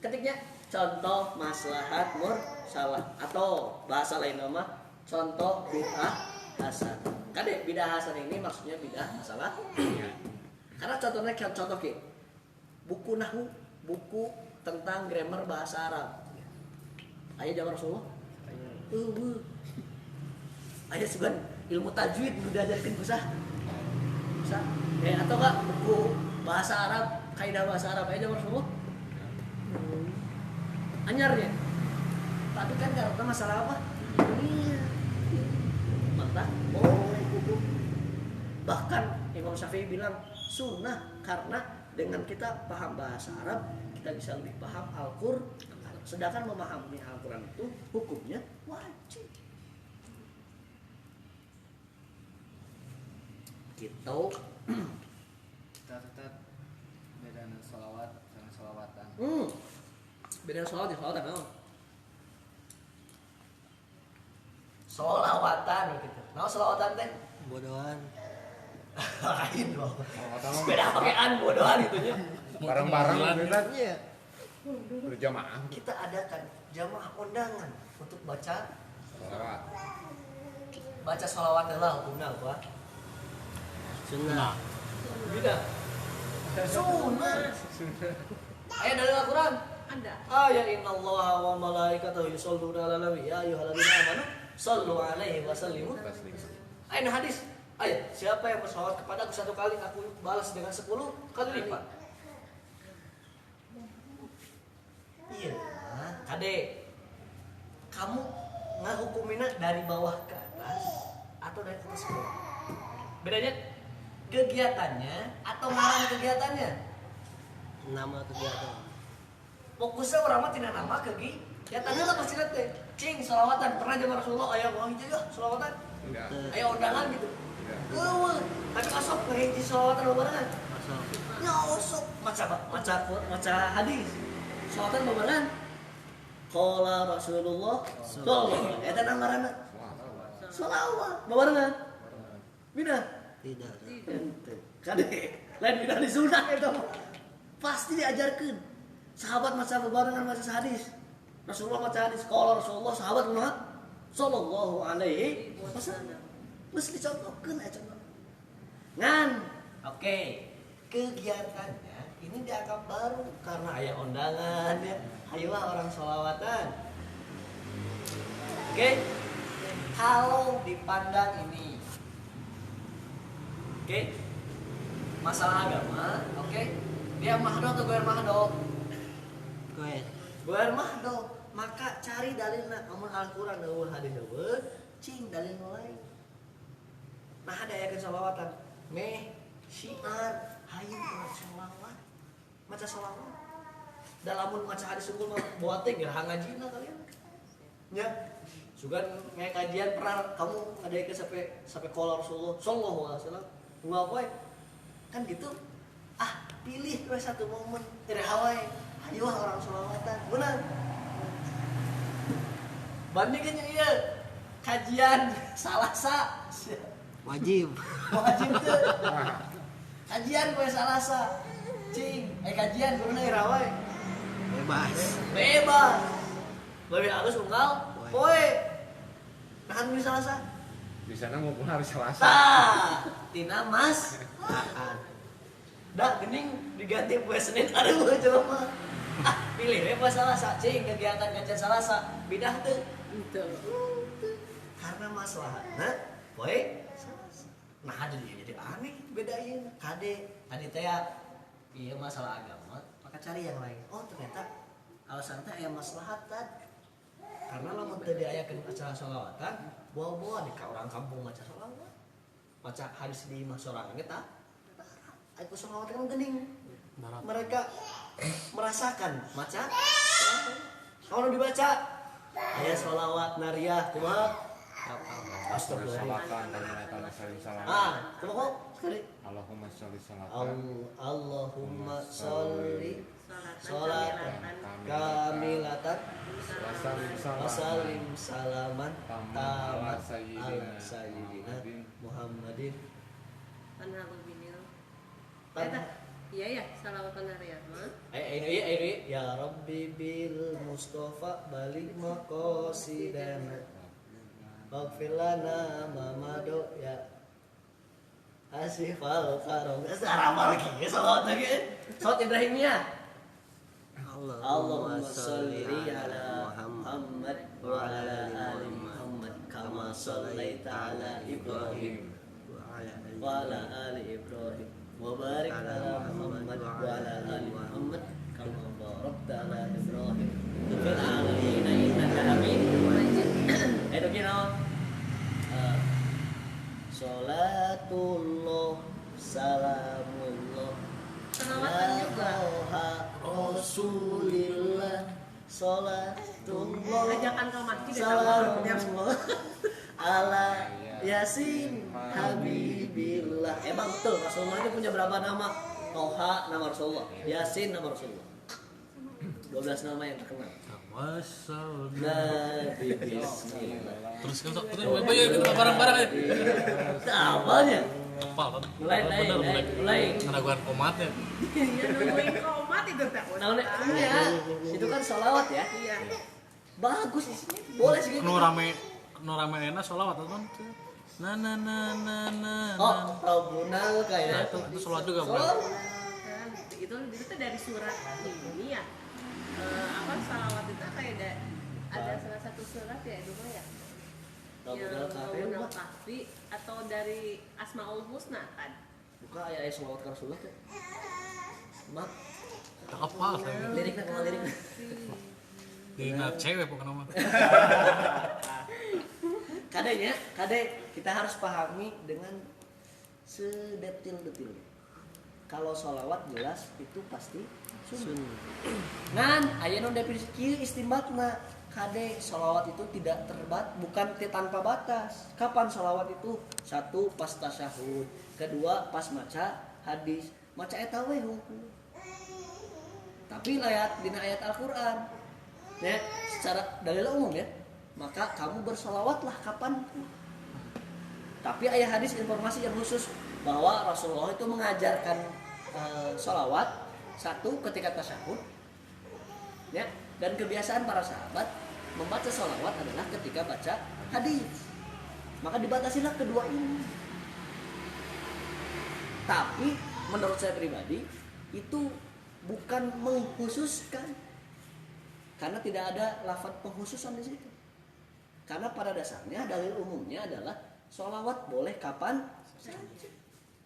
Ketiknya contoh maslahat mursalah atau bahasa lain nama contoh bid'ah hasan. Kade bid'ah hasan ini maksudnya bid'ah masalah. Karena contohnya contoh ke buku nahwu, buku tentang grammar bahasa Arab. Aya zaman Rasulullah. Aya sugan ilmu tajwid udah diajarkeun ku sah. Bisa. Atau enggak buku bahasa Arab, kaidah bahasa Arab aya zaman Rasulullah. Anyarnya. Tapi kan karena masalah apa? Dunia. Maka boleh hukum. Bahkan Imam Syafi'i bilang sunnah karena dengan kita paham bahasa Arab kita bisa lebih paham Al-Qur'an. Sedangkan memahami Al-Qur'an itu hukumnya wajib. Gitu. Kita beda sholawat sama sholawatan. Beda sholawat ya sholawatan naon? Sholawatan gitu. Naon sholawatan teh? Bodohan. Lain loh. Sholawatan mah Beda pakean bodohan itunya. bareng-bareng beneran Iya. berjamaah. Kita adakan jamaah undangan untuk baca sholawat lah hukumnya apa? Sunnah. Beda. Sunnah. Ayat dari Al-Quran. Ada. Ya innallaha wa malaikatahu yusholluna 'alan nabi ya ayyuhalladzina amanu shallu 'alaihi wa sallimu. Ayat hadis. Ayat siapa yang bersolawat kepadaku satu kali aku balas dengan 10 kali lipat. Iya, kade. Kamu ngahukumina dari bawah ke atas atau dari atas ke bawah? Bedanya kegiatannya atau ngaran kegiatannya? Nama kegiatan. Fokusnya orang mah tidak nama kegiatannya lah pasti nanti. Cing, sholawatan pernah zaman Rasulullah ayah mau hiji ya sholawatan. Enggak. Ayah undangan gitu. Tapi kasok ngehiji sholawatan barengan. Masuk. Nyosok maca hadis. Sholawatan barengan. Qala Rasulullah sallallahu alaihi wasallam. Eta ngaranna sholawat barengan. Bina. Tidak. Ente. Kade lain bina di sunnah eta mah. Pasti diajarkeun. Sahabat maca barengan maca hadis. Rasulullah maca hadis. Qala Rasulullah sahabat Muhammad sallallahu alaihi wasallam. Mesti dicontohkeun aya contoh. Ngan. Oke. Kegiatannya ini dianggap baru karena aya undangan ya. Ayolah orang sholawatan. Oke. Kalau dipandang ini. Oke. Masalah agama, oke. Dia mahdoh atau goer mahdoh? Goer. Goer mahdoh. Maka cari dalilna amun Al-Qur'an eueuh hadis eueuh, cing dalil lain. Nah ada ayakeun sholawatan. Meh syiar hayu sholawat. Maca sholawat. Dalamun maca hadis unggul mah bawa teh gerah ngajina kalian. Ya. Sugan nge kajian pernah kamu ngadaikeun sampai qala Rasulullah sallallahu alaihi wasallam. Enggak poe. Kan gitu. Pilih we satu momen dari Hawaii. Ayo orang sholawatan. Benar. Bandingkan yang iya kajian Salasa. Wajib. Wajib tuh. Kajian gue Salasa. Cing, kajian guruna di Hawaii. Bebas. Lebih halus unggal. Poe. Nahan di Salasa. Di sana ngumpul hari Selasa. tina mas dah gening diganti poe Senin aduh coba pilih we poe Salasa cing kegiatan kajian Salasa bidah teu Itu. karena masalahna poe Salasa nah jadi aneh beda ieu kade tadi teh iya masalah agama maka cari yang lain oh ternyata alasan teh aya maslahatan karena lamun teu diayakeun acara sholawatan bawa-bawa di ka urang kampung maca sholawat maca hadis di imah sorangan eta aku sholawat kan geuning Darat. mereka merasakan maca kalau dibaca aya sholawat nariyah kumaha Salakan dan mereka saling salam. coba kok sekali Allahumma sholli salatan. Allahumma sholli Sholatan kamilatan Wasallim wasallim salaman Taman tamat ala sayyidina ala sayyidina Muhammadin Panhalu binil. Tan- Iya ya, salawatan harian mah. ini ya Rabbi bil Mustafa balik maqasidana Maghfir lana ma mado ya asifal farong sarama lagi salawat lagi salawat Ibrahimiyah Allahumma sholli ala Muhammad wa ala ali Muhammad kama shallaita ala Ibrahim wa ala ali Ibrahim wa barik ala Muhammad wa ala ali Muhammad kama barakta ala Ibrahim fil alamin innaka Hamidum Majid. Itu kira salatullah salamullah Salawatan juga. Rasulillah salatullah Ajakan ke masjid ya sama. salamullah ala Yasin Habibillah. Emang betul Rasulullah itu punya berapa nama? Toha nama Rasulullah, Yasin nama Rasulullah. 12 nama yang terkenal. Wasal. Nabi Bismillah. Terus kan sok kita kita bareng-bareng ya. Apanya? Apal kan? Mulai. Ngeraguan komatnya. Iya nungguin komat itu tak. Nah, ya, itu kan sholawat ya. Iya. Bagus isinya. Boleh sih gitu. Nu rame enak sholawat kan. Na. Oh, Rabbuna kayak Nah, itu sholat juga boleh. Kan, itu tuh dari surat ini ya. Salawat itu kayak ada salah satu surat ya itu mah ya. Rabbuna kafe. Rabbuna Kahfi atau dari Asmaul Husna kan. Buka ayat sholawat ke Rasulullah teh. Mak, Tak apa saya. liriknya kemana liriknya? Ingat cewek bukan nama. Kade kita harus pahami dengan sedetil-detilnya. Kalau sholawat jelas itu pasti sunnah. Ngan, aya nu definisi kieu istimbatna. Kade sholawat itu tidak bukan tanpa batas. Kapan sholawat itu? Satu pas tasyahud, kedua pas maca hadis, maca eta we hukum. Tapi lihat dina ayat Al-Qur'an. Ya, secara dalil umum ya. Maka kamu bersolawatlah kapanpun. Tapi ayat hadis informasi yang khusus bahwa Rasulullah itu mengajarkan sholawat satu ketika tasyahud, ya, dan kebiasaan para sahabat membaca sholawat adalah ketika baca hadis. Maka dibatasilah kedua ini. Tapi menurut saya pribadi itu bukan mengkhususkan, karena tidak ada lafaz pengkhususan di situ. Karena pada dasarnya dalil umumnya adalah sholawat boleh kapan saja.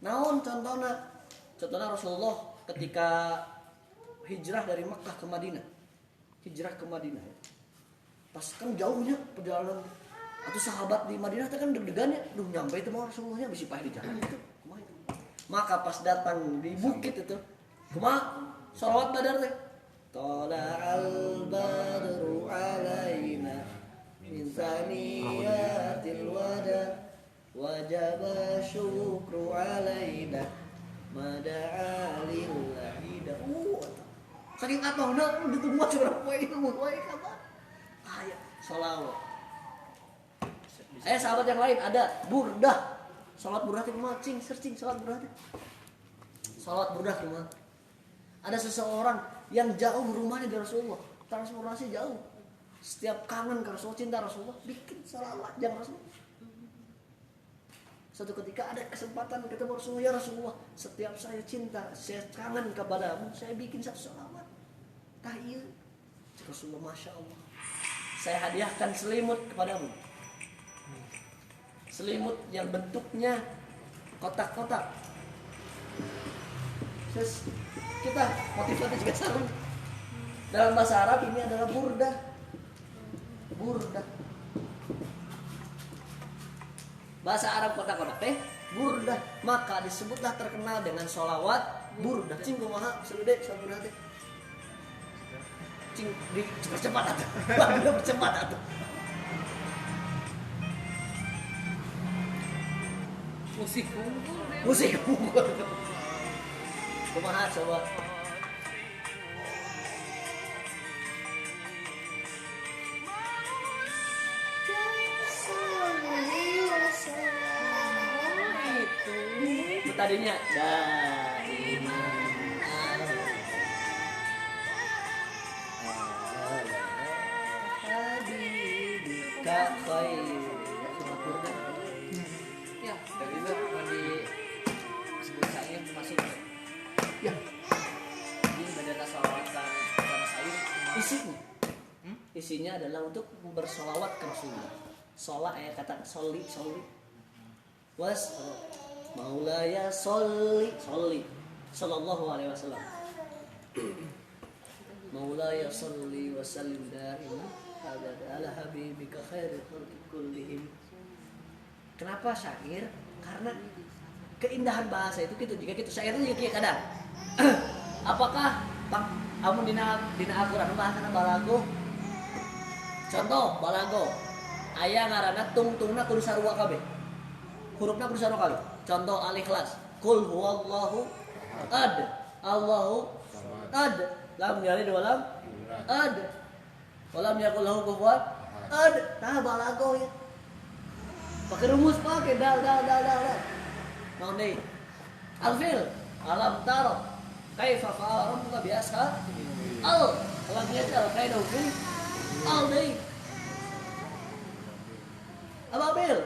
Naon contohnya Rasulullah ketika hijrah dari Makkah ke Madinah. Hijrah ke Madinah. Pas kan jauhnya perjalanan. Atau sahabat di Madinah kan deg-degan ya. Duh nyampe itu mau Rasulullahnya bisa payah di jalan itu. Kumaha itu. Maka pas datang di bukit itu, kumaha sholawat badar teh. Tala'al badru alaina min saniyatil wada wajaba syukru alaina mada'a lillahi da'u. Saking atohna ditunggu curang poe poe kabar. Aya sholawat. Sahabat yang lain ada burdah. Salat burdah itu mah searching salat burdah itu. Salat burdah gimana? Ada seseorang yang jauh rumahnya dari Rasulullah, transportasi jauh. Setiap kangen ke Rasulullah, cinta Rasulullah, bikin salawat jangan Rasulullah. Suatu ketika ada kesempatan ketemu Rasulullah, ya Rasulullah, setiap saya cinta, saya kangen kepadamu, saya bikin satu sholawat. Tahiyat. Rasulullah, Masya Allah. Saya hadiahkan selimut kepadamu. Selimut yang bentuknya kotak-kotak. Terus kita motifnya juga sama. Dalam bahasa Arab ini adalah burdah. Burdah. Bahasa Arab kotak-kotak teh burdah. Maka disebutlah terkenal dengan sholawat burdah. Cing kumaha seudeu saburdah teh. Cing di percepat atuh. Bagus percepat atuh. Musik unggul deh. Musik unggul. Kumaha coba. Itu tadinya Ya, dari itu mau disebut saya termasuk ya ini bendera salawatan kepada saya. isinya adalah untuk bersolawat ke Rasulullah. Sholat ayat kata soli was maulaya soli sallallahu alaihi wasallam. Maulaya soli wa sallim daiman ala habibika khairil khalqi kullihim. Kenapa syair? Karena keindahan bahasa itu gitu. Jika gitu syair itu juga kadang. Apakah amun dina Al-Qur'an bahasana balago? Contoh balago. Aya ngaranna tungtungna kudu sarua kabeh. Hurufna kudu sarua kabeh. Contoh Al-Ikhlas. Qul huwallahu ahad. Allahu ahad. Lam yalid wa lam ahad. Wa lam yakul lahu kufuwan ahad. Tah balago ya. Pakai rumus pakai dal. Mau nih. Alfil alam taro. Kaifa fa'ala rabbuka bi ashab? Alam yaj'al kaidahu fi al-layl. Ababil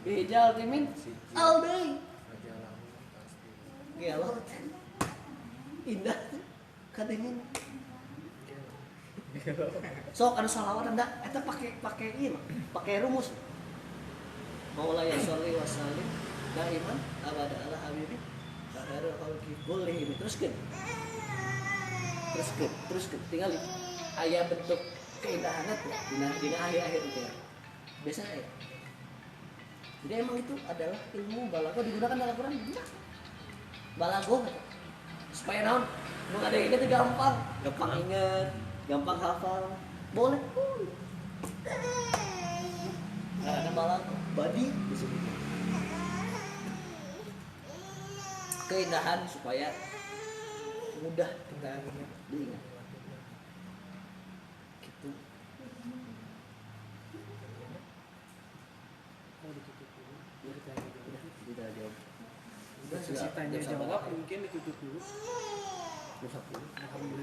bijal timin al-day. Gelot. Indah kadengin. Sok anu salawat anda eta pakai ieu pakai rumus. Maulaya sholli wa sallim daiman abada ala habibi khairul khalqi kullihim. Teruskeun tinggal aya bentuk keindahanna tuh dina akhir-akhir itu ya. Biasanya ya. Jadi emang itu adalah ilmu balago digunakan dalam Al-Quran. Balago supaya naon? Nu ada itu gampang ingat, gampang hafal. Boleh. Karena balago badi disebut. Keindahan supaya mudah kita diingat. Gitu. Udah sesi tanya jawab mungkin ditutup dulu. Alhamdulillah.